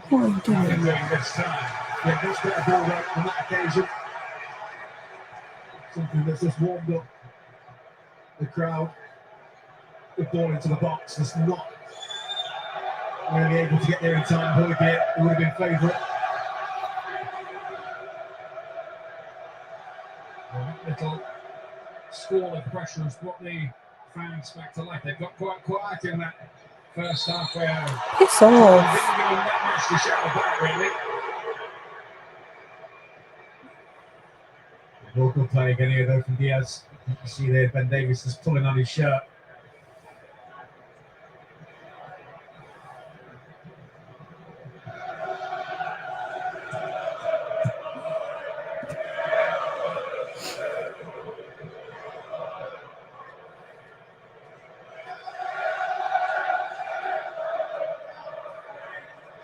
What are you doing? This time. Yeah, much better ball work on that occasion. Something that's just warmed up the crowd. Good ball into the box. Just not really able to get there in time. It would have been favourite. Little squall of pressure has brought the fans back to life. They've got quite quiet in that first half where piss didn't off. give them that much to shout about, really. Local play again here though from Diaz. You see there Ben Davies is pulling on his shirt.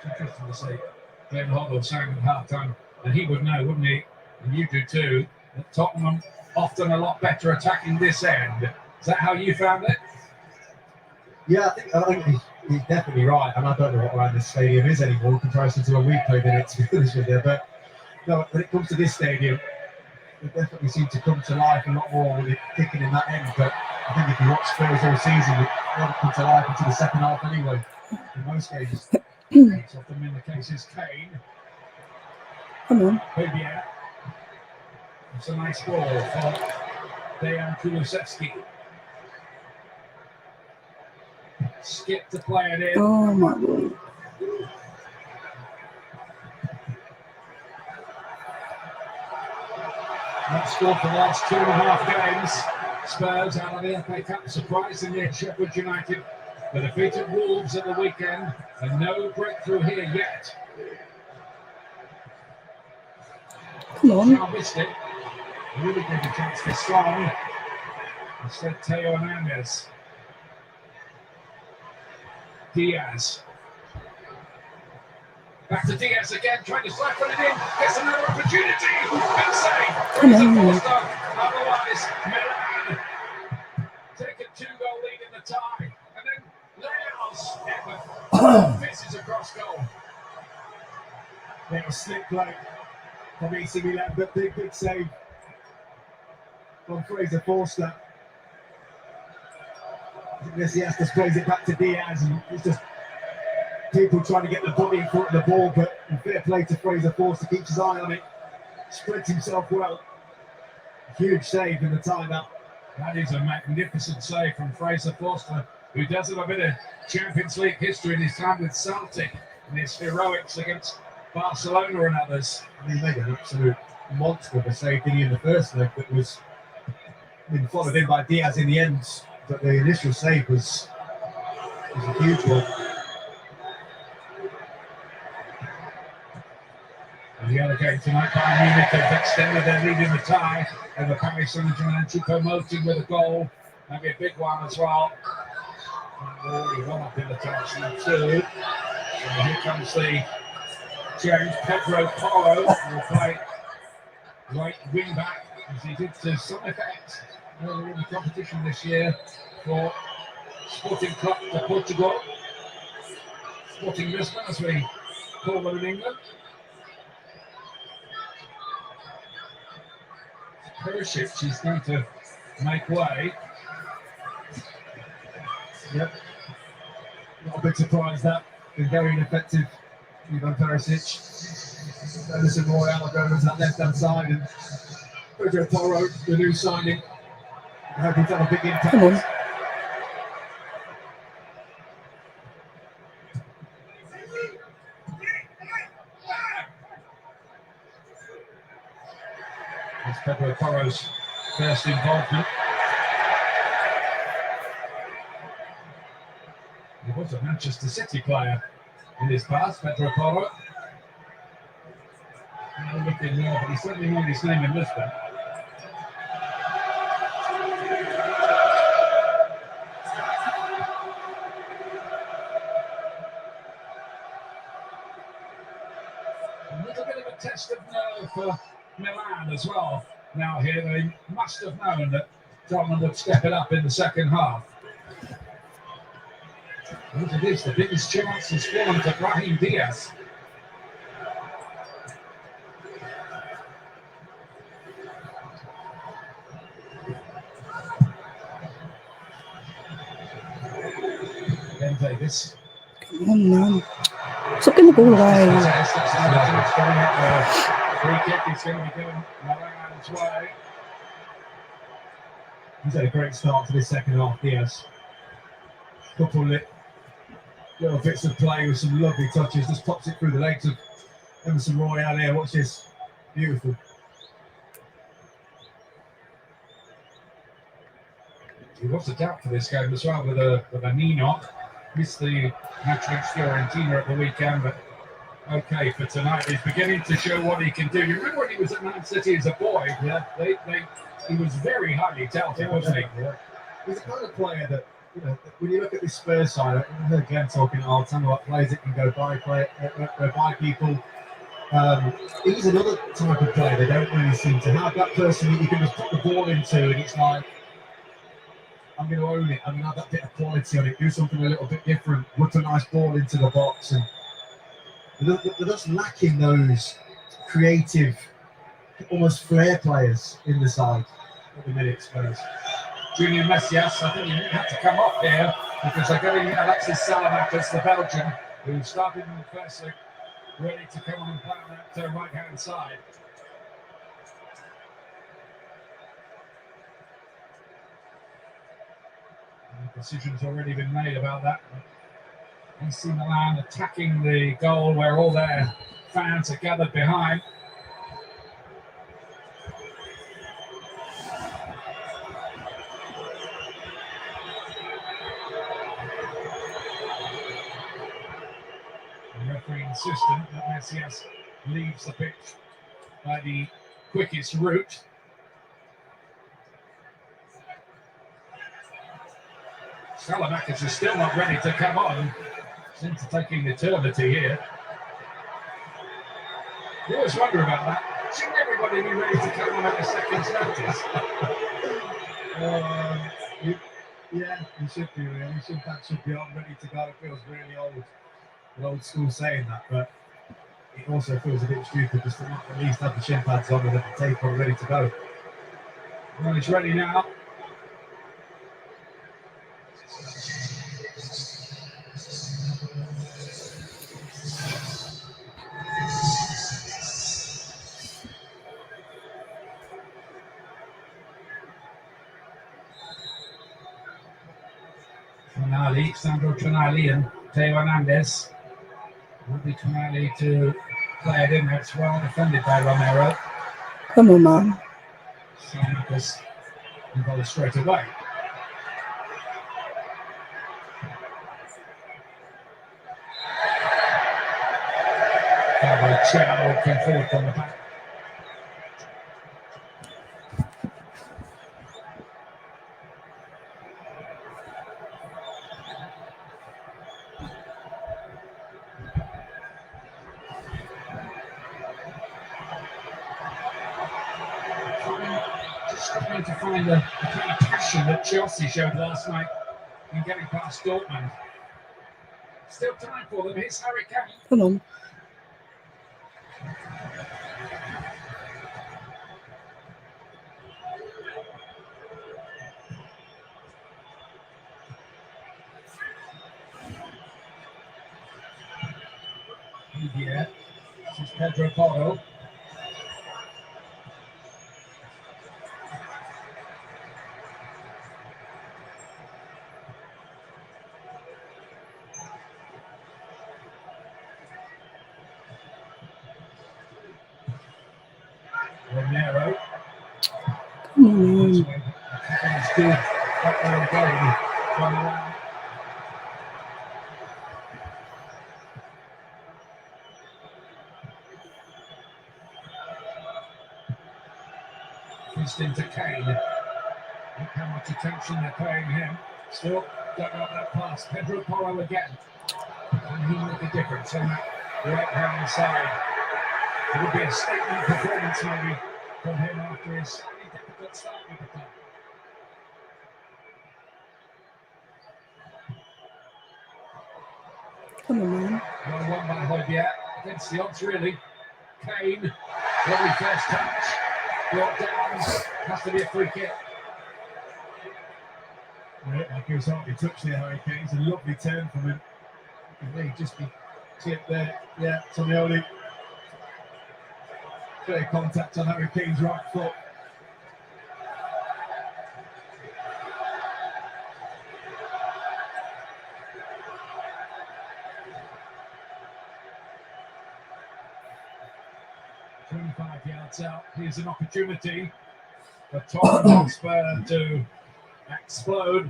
Interesting to see Glenn Hoddle saying at half time, and he would know, wouldn't he? And you do too, that Tottenham often a lot better attacking this end. Is that how you found it? Yeah, I think he's definitely right. And I don't know what around this stadium is anymore in comparison to when we played in it, to be honest with you. But no, when it comes to this stadium, it definitely seems to come to life a lot more with it kicking in that end. But I think if you watch Spurs all season, it won't come to life until the second half anyway, in most games. It's often been the case is Kane. Come on. Fabian. It's a nice ball for Dejan Kulusevski. Skip to play it in. Oh my God. Not scored for the last 2.5 games. Spurs out of the FA Cup, surprisingly at Sheffield United. The defeated Wolves at the weekend, and no breakthrough here yet. Come on. Now missed it. Really gave a chance for Song. Instead, Teo Hernandez. Diaz. Back to Diaz again, trying to siphon it in. Gets another opportunity. Big save. Come on. Otherwise, Milan take a 2-goal lead in the tie. And then Leo's effort misses across goal. Little slip play from AC Milan, but big save from Fraser Forster. Iglesias plays it back to Diaz, and it's just people trying to get the body in front of the ball, but fair play to Fraser Forster, keeps his eye on it, spreads himself well. Huge save in the timeout. That is a magnificent save from Fraser Forster, who does have a bit of Champions League history in his time with Celtic and his heroics against Barcelona and others. I mean, he made an absolute monster of a save in the first leg that was followed in by Diaz in the end, but the initial save was a huge one. And the other game tonight, Bayern Munich have extended their lead in the tie over Paris Saint-Germain. Choupo-Moting with a goal. Maybe a big one as well. Already one up in the tension too. So here comes the change. Pedro Porro will play right wing back, as he did to some effect earlier in the competition this year for Sporting Club de Portugal. Sporting Lisbon, as we call them in England. Perisic is going to make way. Yep. Not a big surprise that. Been very ineffective. Ivan Perisic. Emerson Royale goes to that left-hand side, and Pedro Porro, the new signing. I hope he's had a big impact. Come on. It's Pedro Porro's first involvement. He was a Manchester City player in his past, Pedro Porro. Not looking there, but he certainly made his name in Lisbon. A little bit of a test of nerve for Milan as well. Now here, they must have known that Tottenham would step it up in the second half. Look at this, the biggest chance has fallen to Brahim Diaz. Ben Davis. Come on, man. Stop getting the ball away. Free kick is going to be given Milan's way. He's had a great start to this second half, Diaz. Couple little bits of play with some lovely touches, just pops it through the legs of Emerson Royale here. Watch this. Beautiful. He was a doubt for this game as well with a knee knock. Missed the match against Fiorentina at the weekend, but okay for tonight. He's beginning to show what he can do. You remember when he was at Man City as a boy? Yeah. He was very highly touted, wasn't he? Yeah. He's the kind of player that, you know, when you look at this Spurs side, I heard Glenn talking all the time about players that can go by people. He's another type of player they don't really seem to have. That person that you can just put the ball into, and it's like, I'm going to own it. I'm going to have that bit of quality on it. Do something a little bit different. Whip a nice ball into the box, and they're just lacking those creative, almost flair players in the side at the minute, Spurs. Junior Messias, I think he had to come off here because they're getting Alexis Salamakis, the Belgian, who started in the first leg, ready to come on and play on that right-hand side. And the decision's already been made about that. AC Milan attacking the goal where all their fans are gathered behind. insistent that Messias leaves the pitch by the quickest route. Salamakis is still not ready to come on. Seems to take an eternity here. You always wonder about that. Shouldn't everybody be ready to come on at a second's notice? Yeah, you should be really. That should be on, ready to go. It feels really old, an old school saying that, but it also feels a bit stupid just to not at least have the shin pads on and the tape on ready to go. Well, he's ready now. Sandro Tonali and Teo Hernandez. Will be Tonali to play it in. That's well defended by Romero. Come on, man. Salamakis involved straight away. Chow came forward from the back. Struggling to find the kind of passion that Chelsea showed last night in getting past Dortmund. Still time for them. Here's Harry Kane. Come on. Yeah, this is Pedro Porro. Romero. Come on. It's good. That way again. One around. Fist into Kane. Look how much attention they're paying him. Still don't know that pass. Pedro Porro again. And he made the difference on that right hand side. It would be a statement performance maybe from him after his slightly difficult start with the club. Come on, man. Well won by Højbjerg. Against the odds, really. Kane. Lovely first touch. Brought down. Has to be a free kick. Yeah, like he was hardly touched there, Harry Kane. It's a lovely turn from him. He just be clipped there. Yeah, Tonioli. Clear contact on Harry Kane's right foot. Yards out. Here's an opportunity for Tottenham Hotspur to explode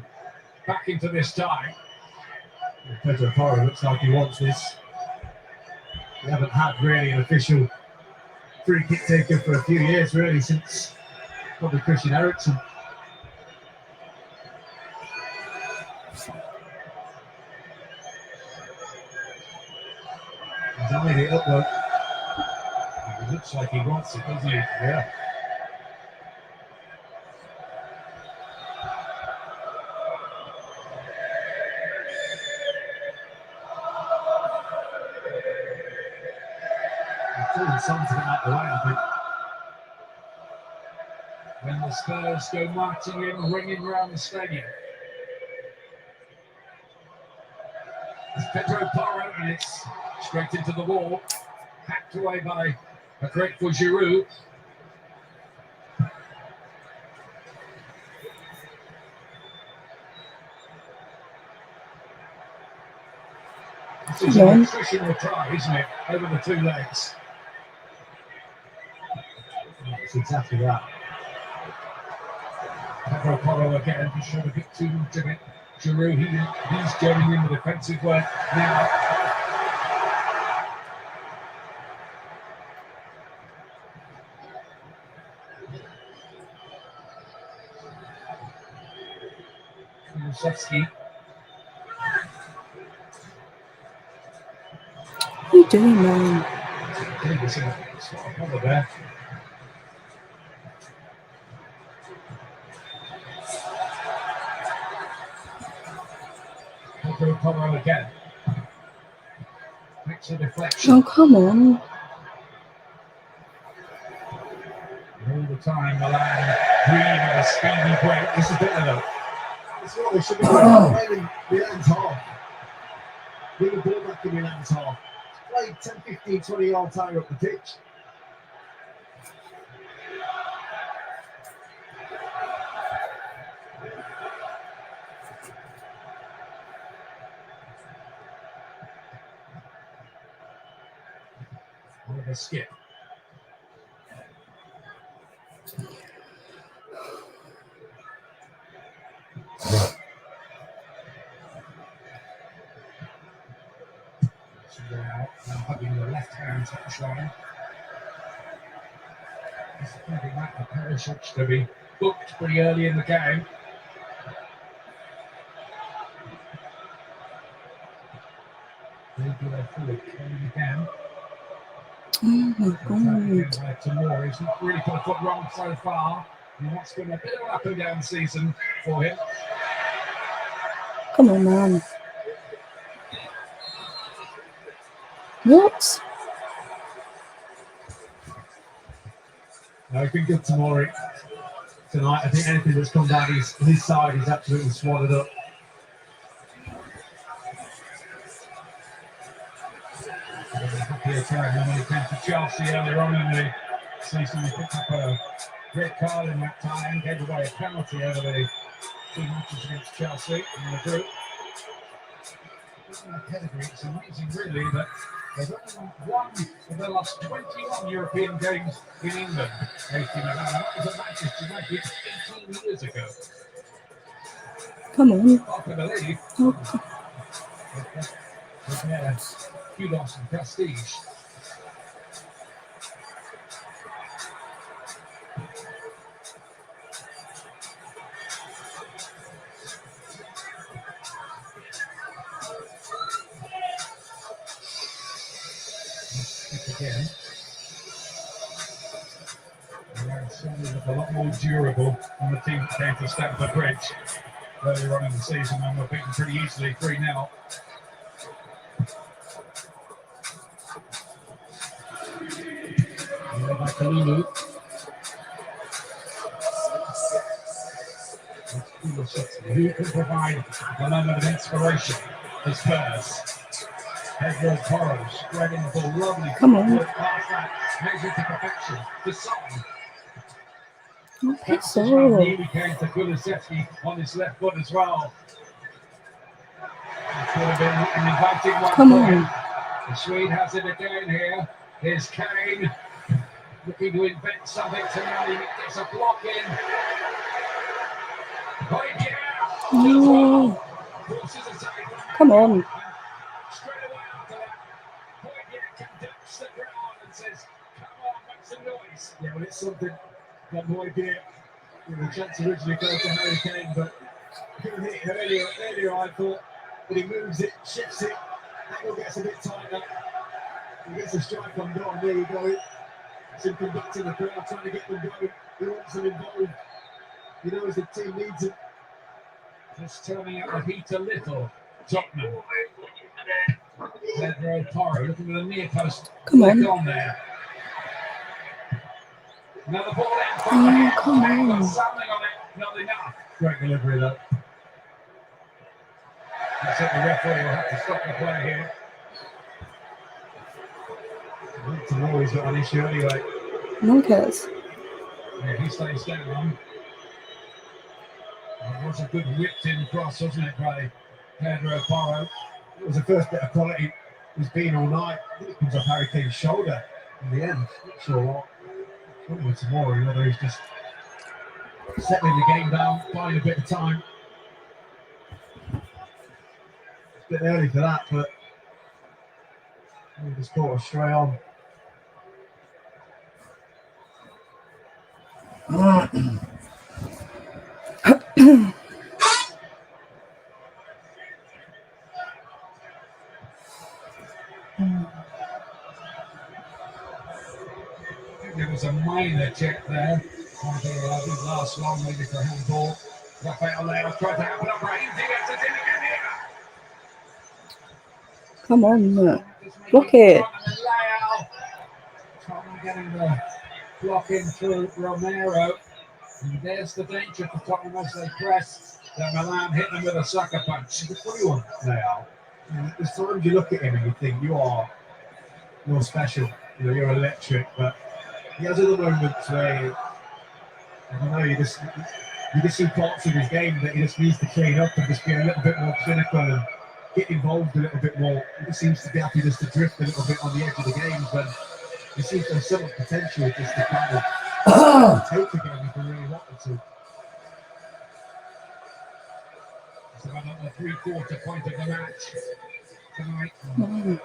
back into this tie. Pedro Porro looks like he wants this. We haven't had really an official free kick taker for a few years, really, since probably Christian Eriksen. He's only the upload. It looks like he wants it, doesn't he? Yeah. He's something to get out of the way, I think. When the Spurs go marching in, ringing around the stadium. It's Pedro Porro, and it's straight into the wall. Hacked away by a grateful Giroud. This is a nutritional try, isn't it? Over the two legs. That's exactly that. Pedro Porro again, he showed a bit too much of it. Giroud, he's joining in the defensive work now. Kulusevski. What are you doing, man? Davis in a spot of cover there. Pedro Porro again. Makes a deflection. Oh, come on. All the time, Milan dream of a speedy break. This is better though. This is what we should be doing. In Milan's half. Bring the ball back in Milan's half. Play 10, 15, 20 yards higher up the pitch. With a skip. Now hugging the left hand touchline. This is going to be like a Perisic to be booked pretty early in the game. Regular forward coming again. Oh my god. Tamori, he's not really put a foot wrong so far. And that's been a bit of an up and down season for him. Come on, man. What? No, it's been good to Tamori tonight. I think anything that's come down his side, he's absolutely swallowed up. Happier time when he came to Chelsea earlier on in the season. He picked up a red card in that time, gave away a penalty over the 2 matches against Chelsea in the group. Pedigree, it's amazing really that they've only won of their last 21 European games in England. That was at Manchester United 18 years ago. Come on. Hard to believe. Oh. With their kudos and prestige. Again. And certainly look a lot more durable than the team that came to Stamford Bridge earlier on in the season and were beaten pretty easily 3-0. By Kalulu. Who can provide a moment of inspiration for Spurs? Pedro Porro spreading the ball, lovely. Come on. Past that, measured to perfection. The song. That's Nearly came to Kulusevski on his left foot as well. It could have been an inviting one. Come for on. him. The Swede has it again here. Here's Kane looking to invent something tonight. He gets a block in. No. Come on. Yeah, well, it's something that Moy did. The chance originally goes to Harry Kane, but earlier I thought that he moves it, shifts it, angle gets a bit tighter. He gets a strike on goal. There you go. It's him conducting the crowd, trying to get them going. He wants them involved. He knows the team needs it. Just turning up the heat a little. Tottenham. Pedro Porro looking at the near post. Come on. There. Another ball in. Oh, come on. Something on it. Not enough. Great delivery though. Looks like the referee will have to stop the play here. Tomorrow's got an issue anyway. No one cares. Yeah, he stays down. It was a good whipped in cross, wasn't it, by Pedro Porro? It was the first bit of quality he's been all night. I think it comes off Harry Kane's shoulder in the end. Not sure what. With tomorrow, whether he's just settling the game down, buying a bit of time. It's a bit early for that, but we just caught us straight on. think there was a minor check there. Last long, maybe for a handball. Rafael Leo tried to have it up. Raheem Diaz is in again here. Come on, block it. Tottenham getting the block in through Romero. And there's the danger for Tottenham as they press. Then Milan hit them with a sucker punch. It's a funny one, Leo. There's times you look at him and you think you're special, you're electric, but he has other moments where I don't know, you just see parts of his game that he just needs to clean up and just be a little bit more clinical and get involved a little bit more. He just seems to be happy just to drift a little bit on the edge of the game, but he seems to have so much potential just to kind of take the game if he really wanted to. It's about the three-quarter point of the match tonight. Milan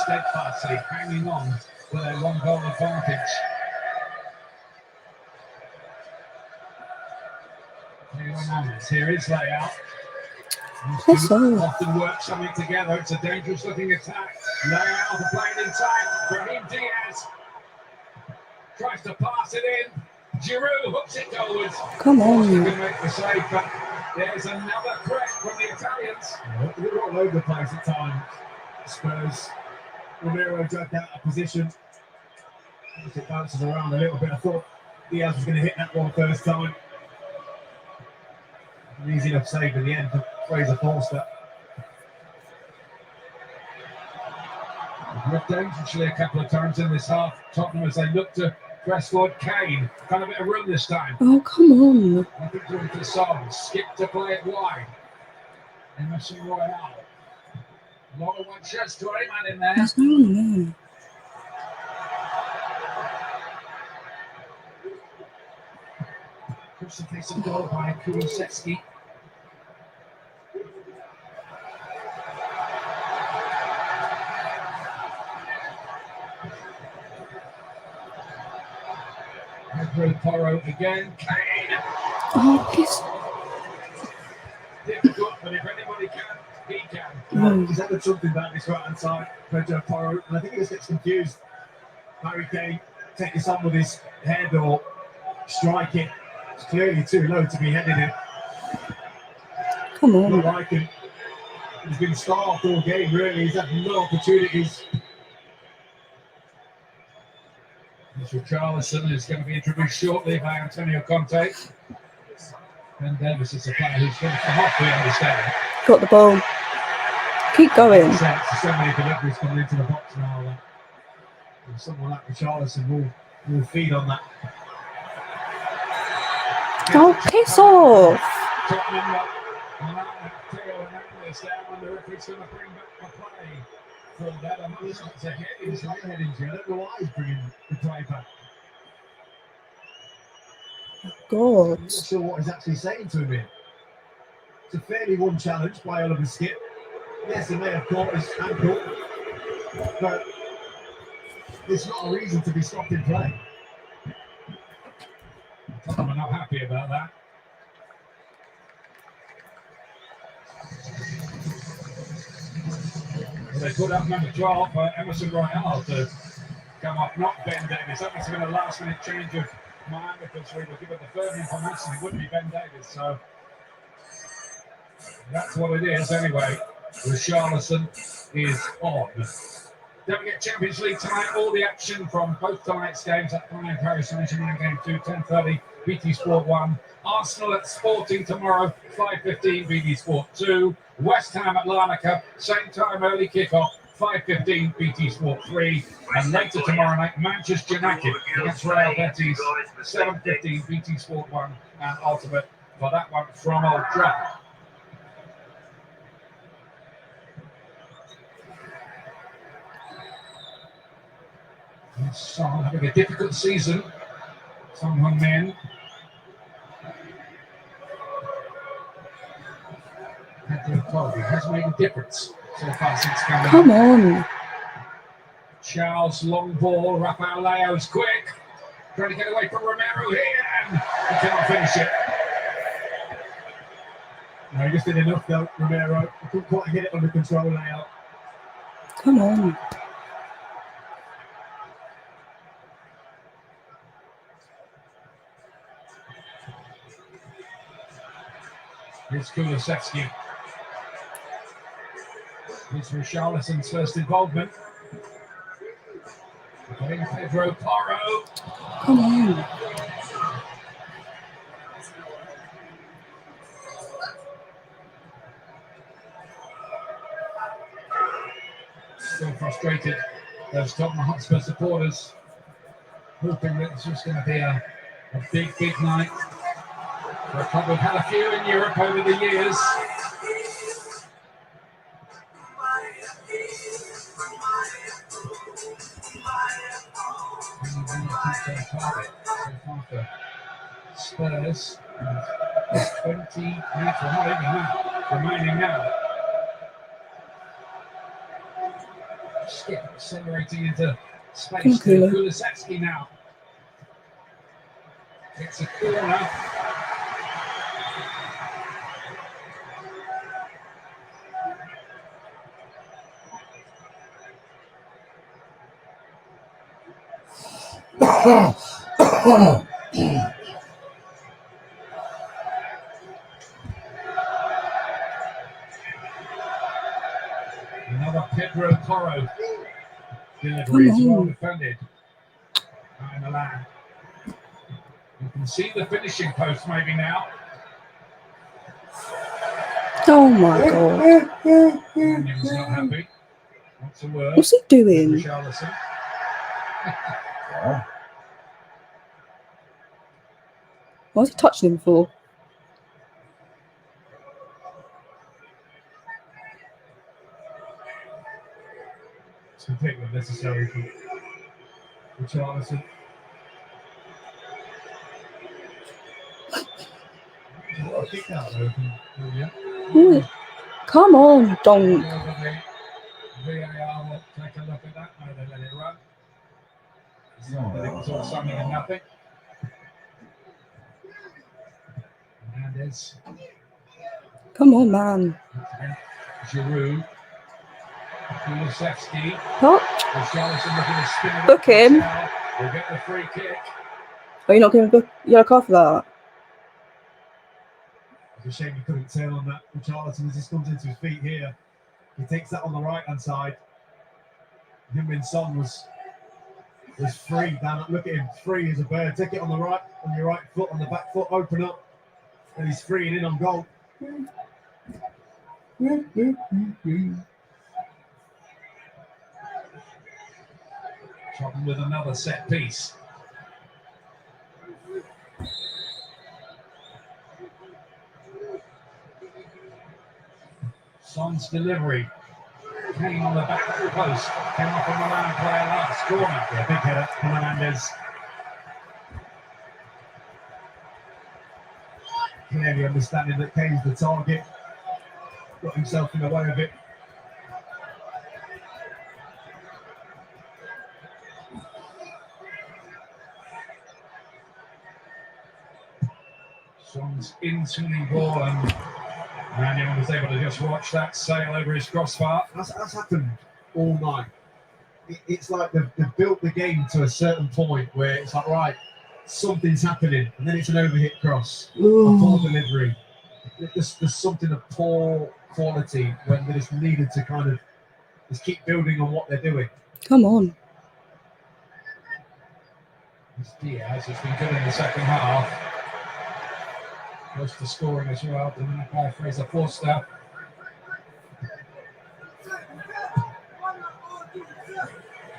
steadfastly hanging on for their one-goal advantage. Here is layout. These two often work something together. It's a dangerous looking attack. Layout the plane inside. Raheem Diaz tries to pass it in. Giroud hooks it goalwards. Come on. He can make the save, but there's another threat from the Italians. They're all over the place at times. Spurs. Romero dragged out of position. As it bounces around a little bit. I thought Diaz was going to hit that one first time. An easy enough save in the end for Fraser Forster. Looked dangerously a couple of times in this half. Tottenham as they look to press forward. Kane, kind of a bit of room this time. Oh, come on. Nothing doing for Son. Skip to play it wide. Emerson Royale. A lot of white shirts to Ayman in there. There's no one there. Christian takes a goal by Kulusevski. Pedro Porro again. Kane! Oh, piss. Difficult, but if anybody can, he can. He's had something about this right hand side, Pedro Porro, and I think he just gets confused. Harry Kane, take this on with his head or strike it. It's clearly too low to be heading it. Come on. Not like him. He's been starved all game, really. He's had no opportunities. Richarlison is going to be introduced shortly by Antonio Conte. Ben Davis is a player who's going to come off, we understand. Got the ball. Keep going. So many deliveries coming into the box now. Someone like Richarlison will feed on that. Oh, piss off. Tottenham, Theo Hernandez down, and the referee's going to bring back the play. For that, I'm not sure it's a head injury. I don't know why he's bringing the play back. God. I'm not sure what he's actually saying to him here. It's a fairly one challenge by Oliver Skip. Yes, he may have caught his ankle, but there's not a reason to be stopped in play. I'm not happy about that. They put up number 12 for Emerson Royale to come up, not Ben Davis. That must have been a last-minute change of mind because we were given the firm information it wouldn't be Ben Davis. So that's what it is anyway. Richarlison is on. Don't forget Champions League tonight. All the action from both tonight's games at Paris Saint-Germain game 2, 10:30, BT Sport 1. Arsenal at Sporting tomorrow, 5:15, BT Sport 2. West Ham at Larnaca, same time, early kickoff, 5:15, BT Sport 3. And later tomorrow night, Manchester United against Real Betis, 7:15, BT Sport 1. And Ultimate for that one from Old Trafford. Son having a difficult season. Son Heung-min. Pedro Porro has made a difference so far since coming. Come on. Charles long ball. Rafael Leo's quick. Trying to get away from Romero here. And he cannot finish it. No, he just did enough though, Romero. He couldn't quite get it under control, Leo. Come on. Here's Kulusevski. Here's Richarlison's first involvement. Getting Pedro Porro. Come on. Still frustrated. Those Tottenham Hotspur supporters hoping that it's just going to be a big night for a club. We've had a few in Europe over the years. Spurs, there's 20 minutes, or not even that, remaining now. Skip accelerating into space to Kulusevski now. It's a corner. Another Pedro Porro delivery is well defended by Milan. You can see the finishing post maybe now. Oh my god. He's not happy. What's a word? What's he doing? Richarlison. What's he touching him for? It's completely unnecessary for Richarlison. What a kick out though from Julia. Come on, donk. VAR will take a look at that. No, they let it run. It was all something and nothing. Hernandez. Come on, man. Giroud. Kulusevski. What? Richarlison looking to spin it. Book him. We'll get the free kick. Are you not giving a yellow card for that? It's a shame you couldn't turn on that. Richarlison as he comes into his feet here. He takes that on the right hand side. Heung-min Son was free down. Look at him, free as a bird. Take it on the right, on your right foot, on the back foot, open up, and he's free and in on goal. Tottenham with another set piece. Son's delivery came on the back post, came off a Milan player last corner. Yeah, big header from Hernandez. Clearly understanding that Kane's the target. Got himself in the way of it. Son's in-swinging ball and Manuel was able to just watch that sail over his crossbar. That's happened all night. It's like they've built the game to a certain point where it's like, right, something's happening, and then it's an overhit cross, a poor delivery. There's something of poor quality when they just needed to kind of just keep building on what they're doing. Come on. It's Diaz has been good in the second half. Close to scoring as well, delivered by Fraser Forster.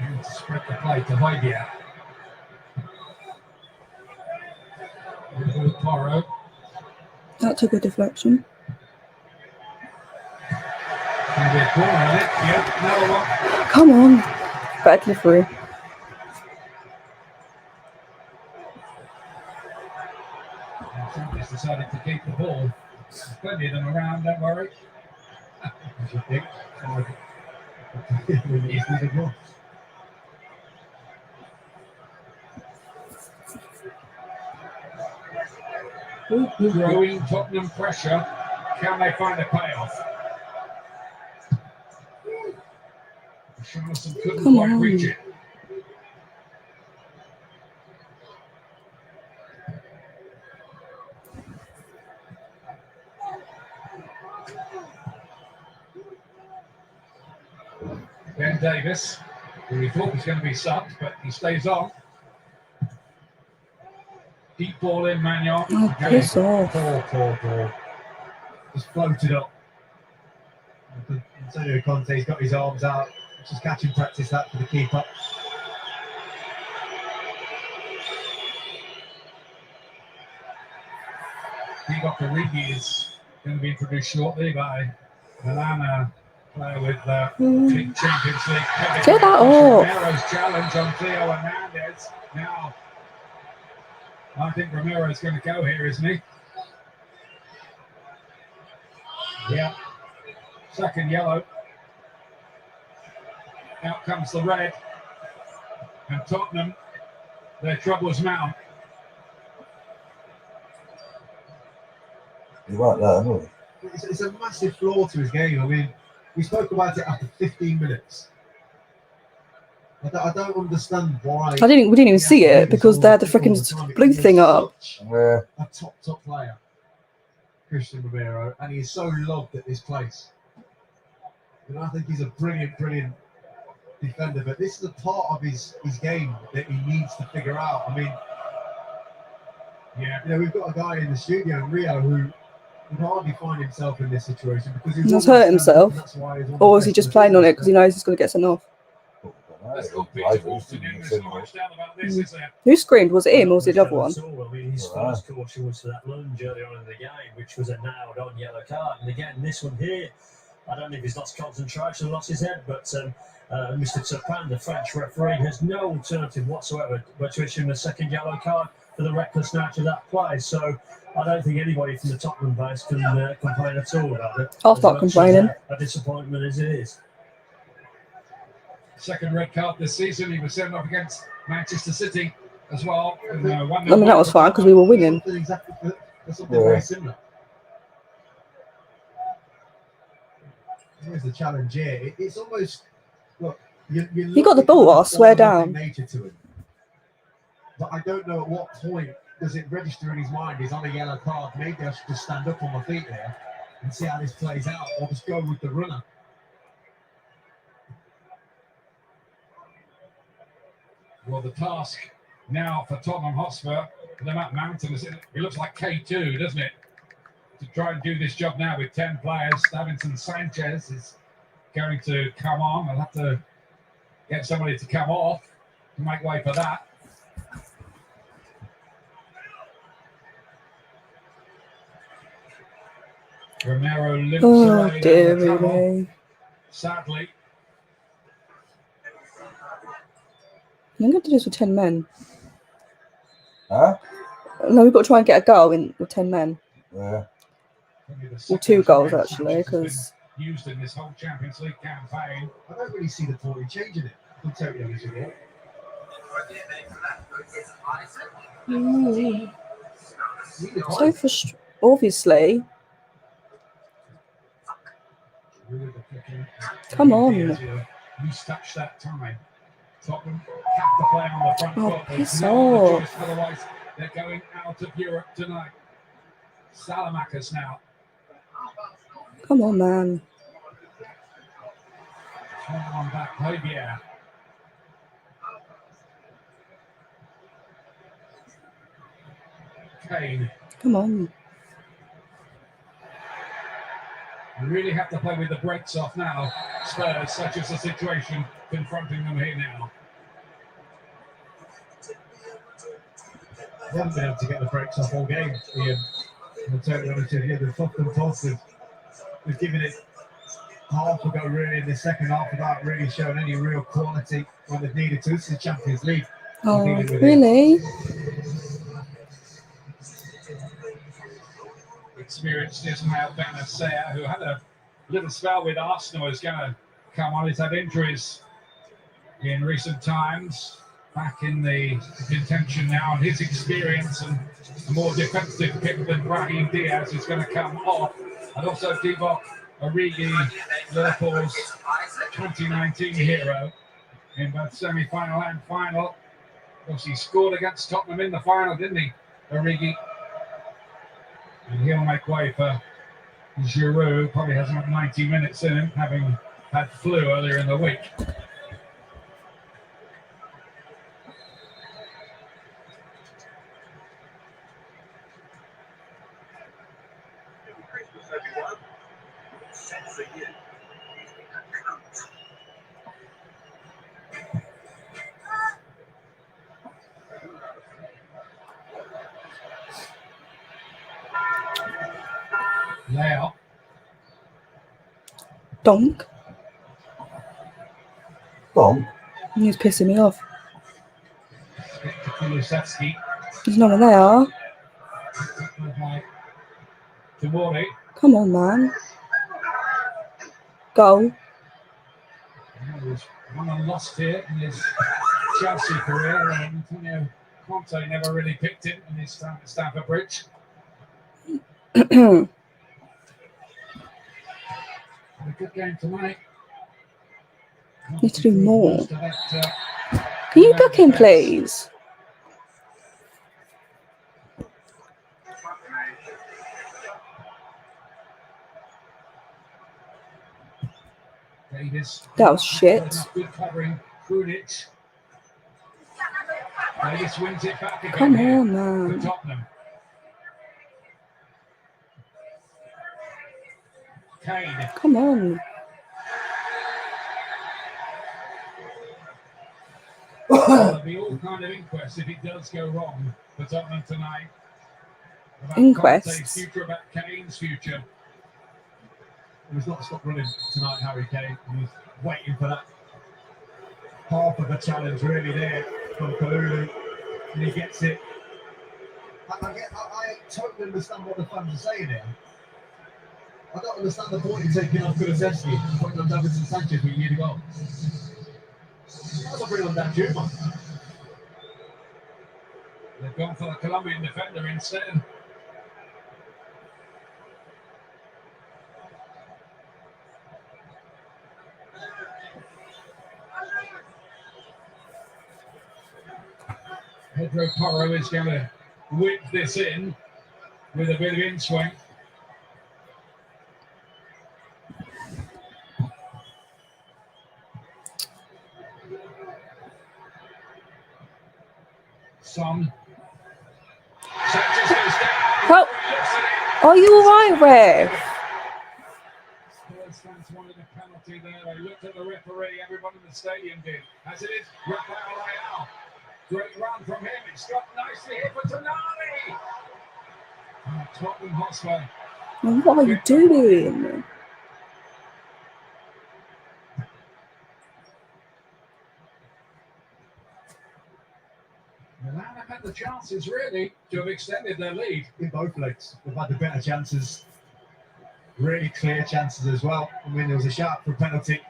And to spread the play to Højbjerg. With Porro. That took a deflection. Can be a corner on it. Yep, another one. Come on. Better delivery. Somebody's decided to keep the ball. There's plenty of them around, don't worry. I should think. Growing Tottenham pressure. Can they find a payoff? Richarlison couldn't quite reach it. Davis, who we thought was going to be subbed, but he stays on. Deep ball in, Magnon. Oh, piss off. Poor. Just floated up. Antonio Conte's got his arms out. Just catching practice that for the keeper. Divock Origi is going to be introduced shortly by Milan, player with big Champions League. Get that off. Romero's challenge on Theo Hernandez. Now, I think Romero's going to go here, isn't he? Yeah. Second yellow. Out comes the red. And Tottenham, their troubles mount. You're right there, aren't we? It's a massive flaw to his game. I mean, we spoke about it after 15 minutes. I don't understand why. We didn't even see it because they had the freaking blue thing up. Yeah. A top player, Christian Romero, and he's so loved at this place. And I think he's a brilliant defender. But this is a part of his game that he needs to figure out. I mean, yeah, you know, we've got a guy in the studio, Rio, who would hardly find himself in this situation because He's hurt himself, or is he just playing on it because he knows he's going to get sent off? Who screamed? Was it him or was it the other one? I mean, his first caution was for that lunge earlier on in the game, which was a nailed on yellow card. And again, this one here, I don't know if he's lost concentration, lost his head, but Mr. Turpin, the French referee, has no alternative whatsoever but to issue him a second yellow card for the reckless nature of that play. So I don't think anybody from the Tottenham base can complain at all about it. I'll start complaining. A disappointment as it is. Second red card this season. He was sent off against Manchester City as well. And, I mean, that was fine because we were winning. Something very similar. Here's the challenge here. It's almost look. He got the ball, I swear down. Nature to him. But I don't know at what point does it register in his mind he's on a yellow card. Maybe I should just stand up on my feet here and see how this plays out, or just go with the runner. Well, the task now for Tottenham Hotspur, for them at Mountain, it looks like K2, doesn't it? To try and do this job now with 10 players. Davinson Sanchez is going to come on. They'll have to get somebody to come off to make way for that. Romero limps away. Dear me. Sadly. I'm going to do this with 10 men. Huh? No, we've got to try and get a goal with 10 men. Yeah. Or 2 goals, actually, because... Used in this whole Champions League campaign. I don't really see the point in changing it. I'm totally honest with you. So frustrating. Obviously. Come on. He's touched that time. Tottenham have to play on the front foot. Piss There's no other off. choice, otherwise they're going out of Europe tonight. Salamakers now. Come on, man. Come on back, Javier. Kane. Come on. You really have to play with the brakes off now. Spurs, such as the situation confronting them here now. They haven't been able to get the brakes off all game, Ian. I'm totally honest with you. The Tottenham Hotspur have given it half a go really in the second half without really showing any real quality when they've needed to. It's the Champions League. Oh, really? Experienced Ismail Benacer, who had a little spell with Arsenal, is going to come on. He's had injuries in recent times, back in the contention now, and his experience and a more defensive pick than Brahim Diaz is going to come off. And also Divock Origi, Liverpool's 2019 hero in both semi-final and final. Of course, he scored against Tottenham in the final, didn't he, Origi? And he'll make way for Giroud. Probably hasn't got 90 minutes in him, having had flu earlier in the week. everyone. Set for you. Now. Donk. Donk? He's pissing me off. Kulusevski. There's no one there. Tamori. Come on, man. Goal. There's one unlost here in his Chelsea career, and Antonio Conte never really picked it in his time at Stamford Bridge. A good game tonight. Need to do more. Can you book him, please? Davis. That was shit. Good covering. Krunic. Davis wins it back again. Come here on, man. for Tottenham. Kane. Come on. There'll be all kind of inquests if it does go wrong for Tottenham tonight. About Inquests? Conte's future, about Kane's future. He's not stopped running tonight, Harry Kane. He's waiting for that half of the challenge really there from Kalulu, and he gets it. I totally understand what the fans are saying here. I don't understand the point in taking off Kulusevski and putting on Davinson Sanchez with a year to go. That'll bring on Dan Juma. They've gone for the Colombian defender instead. Pedro Porro is going to whip this in with a bit of in-swing. Son. Sanchez goes down. Oh. Are you alright, ref? Spurs fans wanted a penalty there. They looked at the referee. Everyone in the stadium did. As it is, Rafael Leao. Great run from him. It's got nicely here for Tonali. Tottenham Hotspur. What are you doing? Milan have had the chances, really, to have extended their lead. In both legs, they've had the better chances. Really clear chances as well. I mean, there was a shout for a penalty,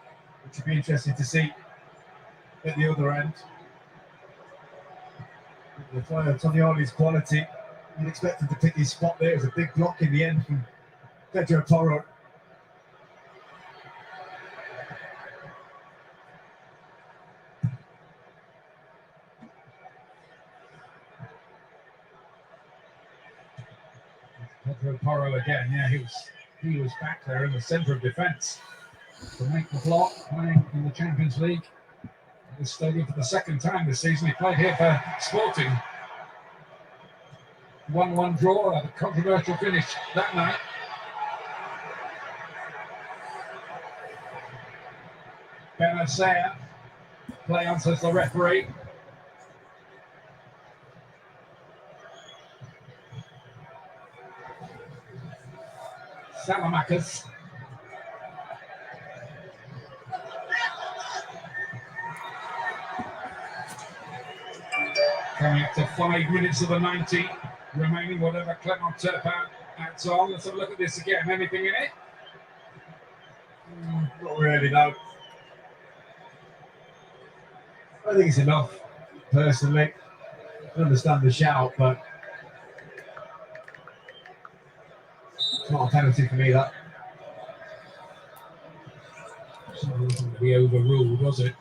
which would be interesting to see at the other end. The player, Tonioli's quality, you'd expect him to pick his spot there. It was a big block in the end from Pedro Porro. Pedro Porro again, yeah, he was back there in the centre of defence to make the block, playing in the Champions League at this stadium for the second time this season. He played here for Sporting. 1-1 draw, a controversial finish that night. Benasea play on, says the referee. Salamakers. Coming up to 5 minutes of the 90 remaining, whatever Clement Turpin adds on. Let's have a look at this again. Anything in it? Not really, no. I think it's enough, personally. I understand the shout, but it's not a penalty for me, that. So it wasn't to be overruled, was it?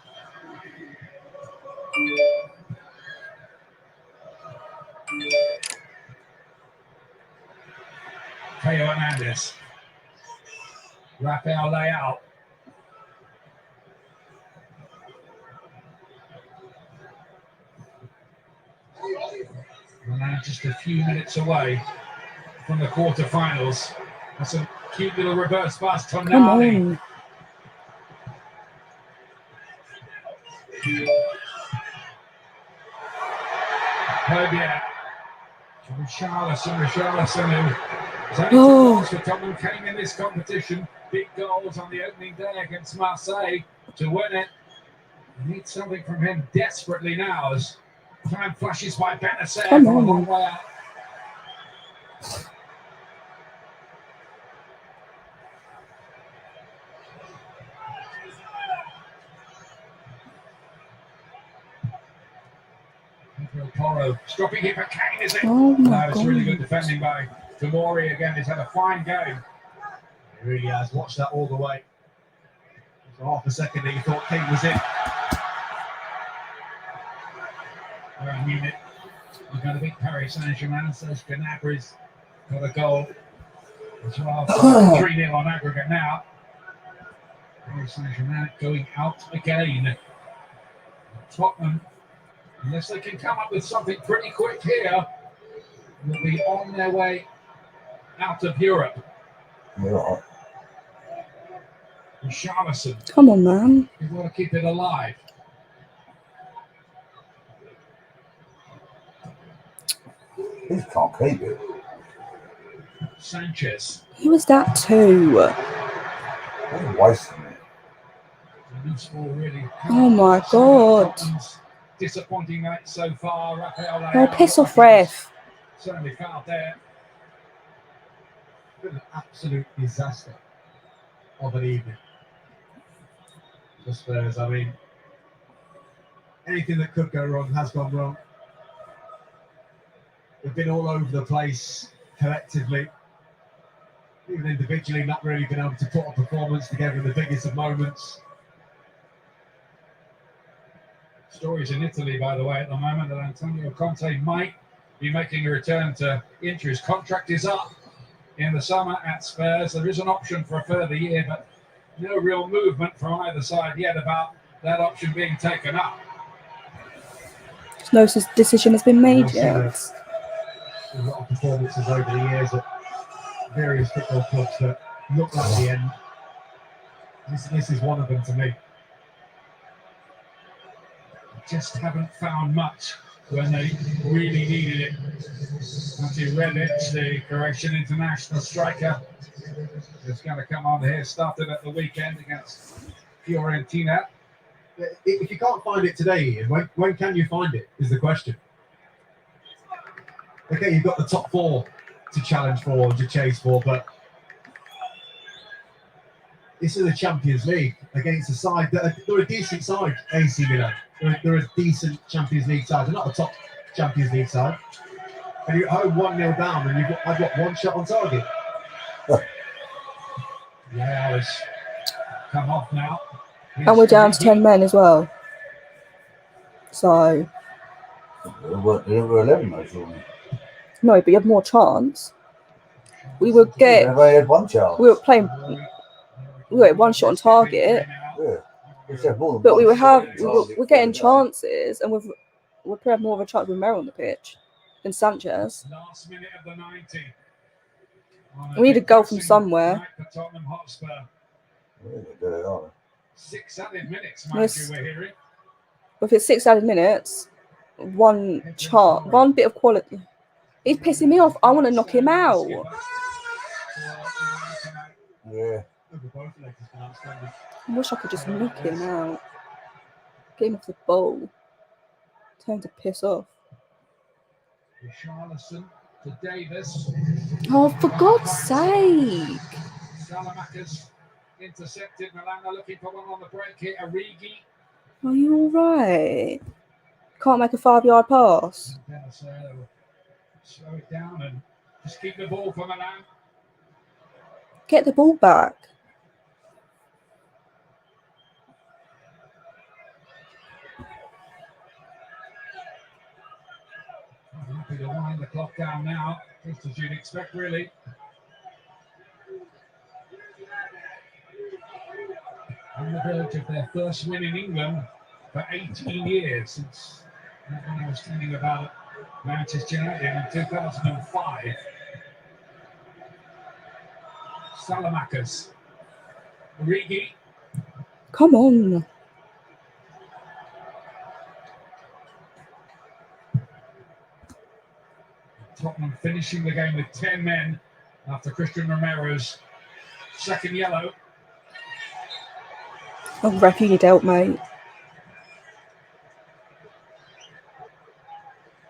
Teo Hernandez. Rafael Leao. And now just a few minutes away from the quarterfinals That's a cute little reverse pass to Come Nani. on. Herbia. Richarlison, who has only 2 goals for Tottenham, came in this competition. Big goals on the opening day against Marseille to win it. We need something from him desperately now as time flashes by. Benacer from a long way out. Poro, stopping it for Kane, is it? Oh my It's God. really good defending by Tamori again. He's had a fine game. He really has. Watched that all the way. For half a second that you thought Kane was in. Bayern Munich, we're going to beat Paris Saint-Germain, so Gnabry's got a goal as well. 3-0 on aggregate now. Paris Saint-Germain going out again. Tottenham, unless they can come up with something pretty quick here, will be on their way out of Europe. Yeah. Richarlison, Come on, man. you've got to keep it alive. He can't keep it. Sanchez. Who was that too? He's wasting it. Loose ball really. Oh my God. Tottenham's disappointing night so far. Rafael Oh, piss off, ref. certainly fouled there. Been an absolute disaster of an evening for Spurs. I mean, anything that could go wrong has gone wrong. We've been all over the place collectively, even individually, not really been able to put a performance together in the biggest of moments. Stories in Italy, by the way, at the moment that Antonio Conte might be making a return to Inter. His contract is up in the summer at Spurs. There is an option for a further year, but no real movement from either side yet about that option being taken up. No decision has been made yet. A lot of performances over the years at various football clubs that look like the end. This is one of them to me. Just haven't found much when they really needed it. Ante Rebic, the Croatian international striker, is going to come on here. Started at the weekend against Fiorentina. If you can't find it today, Ian, when can you find it, is the question. Okay, you've got the top four to challenge for, to chase for, but this is a Champions League against a side that they're a decent side, AC Milan. They're a decent Champions League side. They're not a top Champions League side. And you're at home 1-0 down, and I've got one shot on target. Yeah, it's come off now. And we're down to 10 men as well. So. They were 11 though, surely. No, but you have more chance. We would get. They had one chance. We were playing. We were at one shot on target. Yeah. But we would have. We're getting chances, and we're probably have more of a chance with Merrill on the pitch than Sanchez. Last minute of the 90. We need a goal from somewhere. For Tottenham Hotspur. Really, aren't 6 added minutes, mind you, we're hearing. If it's 6 added minutes, one bit of quality. He's pissing me off. I want to knock him out. Yeah. I wish I could just knock him out. Get him off the ball. Tell him to piss off. Richarlison to Davis. Oh, for God's sake. Salamakas intercepted. Milan are looking for one on the break here. Origi. Are you alright? Can't make a 5-yard pass. Slow it down and just keep the ball for Milan. Get the ball back. Happy to wind the clock down now, just as you'd expect, really. On the verge of their first win in England for 18 years, since when I was thinking about it, Manchester United in 2005. Salamakers. Origi. Come on. Tottenham finishing the game with 10 men after Christian Romero's second yellow. Oh, ref, you need help, mate.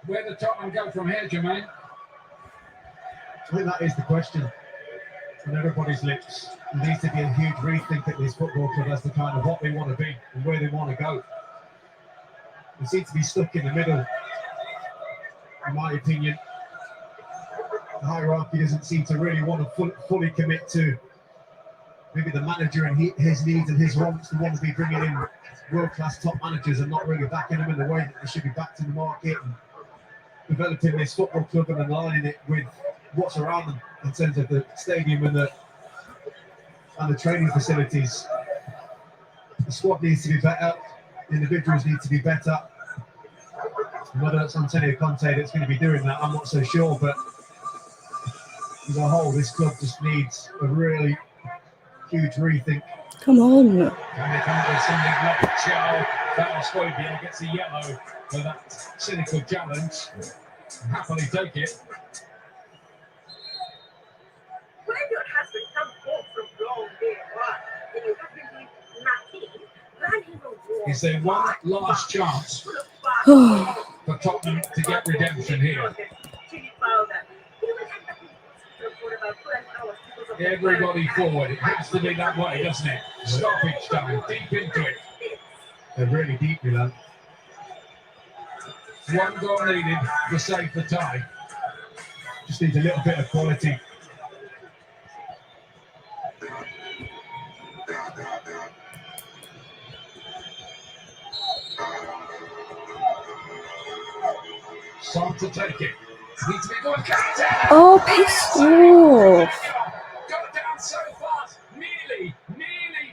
Where did Tottenham go from here, Jermaine? I think that is the question on everybody's lips. There needs to be a huge rethink at this football club as to kind of what they want to be and where they want to go. They seem to be stuck in the middle, in my opinion. The hierarchy doesn't seem to really want to fully commit to maybe the manager and his needs and his wants. They want to be bringing in world-class top managers and not really backing them in the way that they should be backed in the market and developing this football club and aligning it with what's around them in terms of the stadium and the training facilities. The squad needs to be better. The individuals need to be better. Whether it's Antonio Conte that's going to be doing that, I'm not so sure, but as a whole, this club just needs a really huge rethink. Come on. And if there's something like Charles Phobia gets a yellow for that cynical challenge, happily take it. When your husband comes home from long day work, and you have received nothing, then he will walk. Is there one last chance for Tottenham to get redemption here? Everybody forward. It has to be that way, doesn't it? Stoppage time, deep into it. They're really deep, Milan. One goal needed to save the tie. Just needs a little bit of quality. Son to take it. Needs to be good. Oh, piss off. Go down so fast. Nearly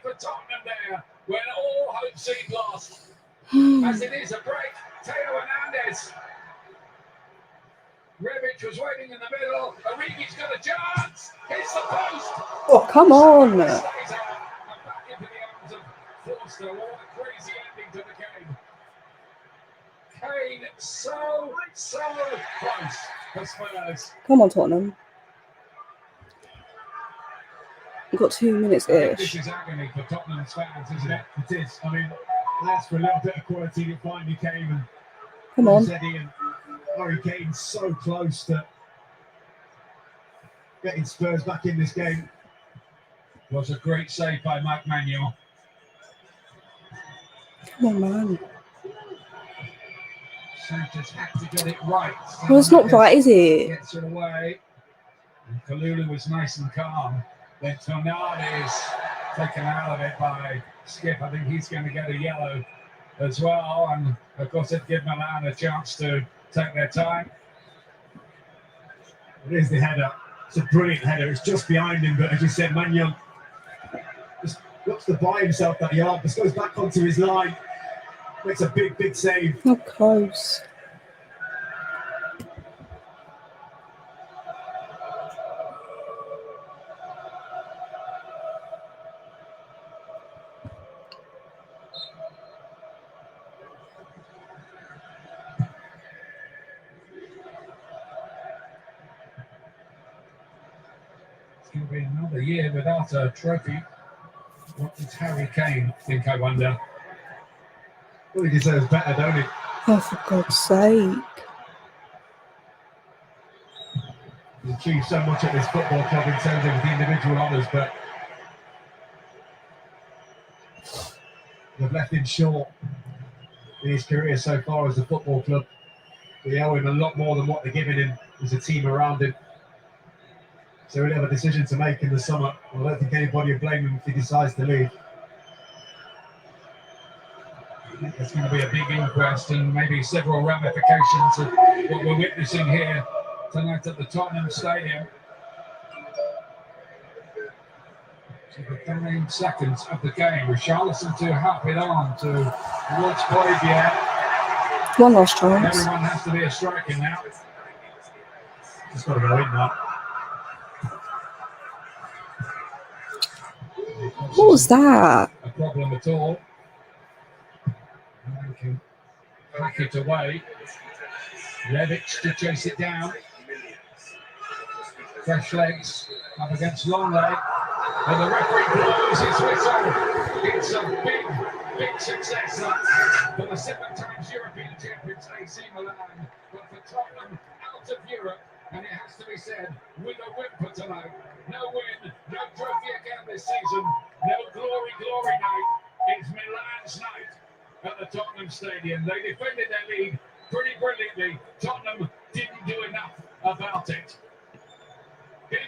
for Tottenham there, when all hope seemed lost. As it is a break, Teo Hernandez. Rebic was waiting in the middle. Origi's got a chance. Hits the post. Oh, come on. Stays out and back into the arms of Forster. What a crazy ending to the game. Kane so close for Spurs. Come on, Tottenham. We've got 2 This minutes-ish. is agony for Tottenham's fans, isn't it? It is. I mean, I asked for a little bit of quality that finally came, and Come on. Zeddy and Harry Kane so close to getting Spurs back in this game. Was a great save by Mike Manuel. Come on, man. Sanchez had to get it right. Well, it's not right, is it? Gets it away. And Kalulu was nice and calm. Then Tonali is taken out of it by Skip. I think he's going to get a yellow as well. And of course, it gives Milan a chance to take their time. It is the header. It's a brilliant header. It's just behind him, but as you said, Manuel just looks to buy himself that yard, just goes back onto his line. Makes a big save. How close. It's going to be another year without a trophy. What does Harry Kane think, I wonder? Well, he deserves better, don't he? Oh, for God's sake. He's achieved so much at this football club in terms of the individual honours, but they've left him short in his career so far as a football club. They owe him a lot more than what they're giving him as a team around him. So he'll have a decision to make in the summer. I don't think anybody will blame him if he decides to leave. There's going to be a big inquest and maybe several ramifications of what we're witnessing here tonight at the Tottenham Stadium. So the 9 seconds of the game, Richarlison to help it on towards Poybier. One last chance. Everyone has to be a striker now. Just got to go in now. What was that? A problem at all. And can hack it away. Levic to chase it down. Fresh legs up against long leg. And the referee blows his whistle. It's a big success for the 7 times European champions AC Milan. But for Tottenham, out of Europe, and it has to be said, with a whimper tonight. No win, no trophy again this season. No glory night. It's Milan's night at the Tottenham Stadium. They defended their lead pretty brilliantly. Tottenham didn't do enough about it.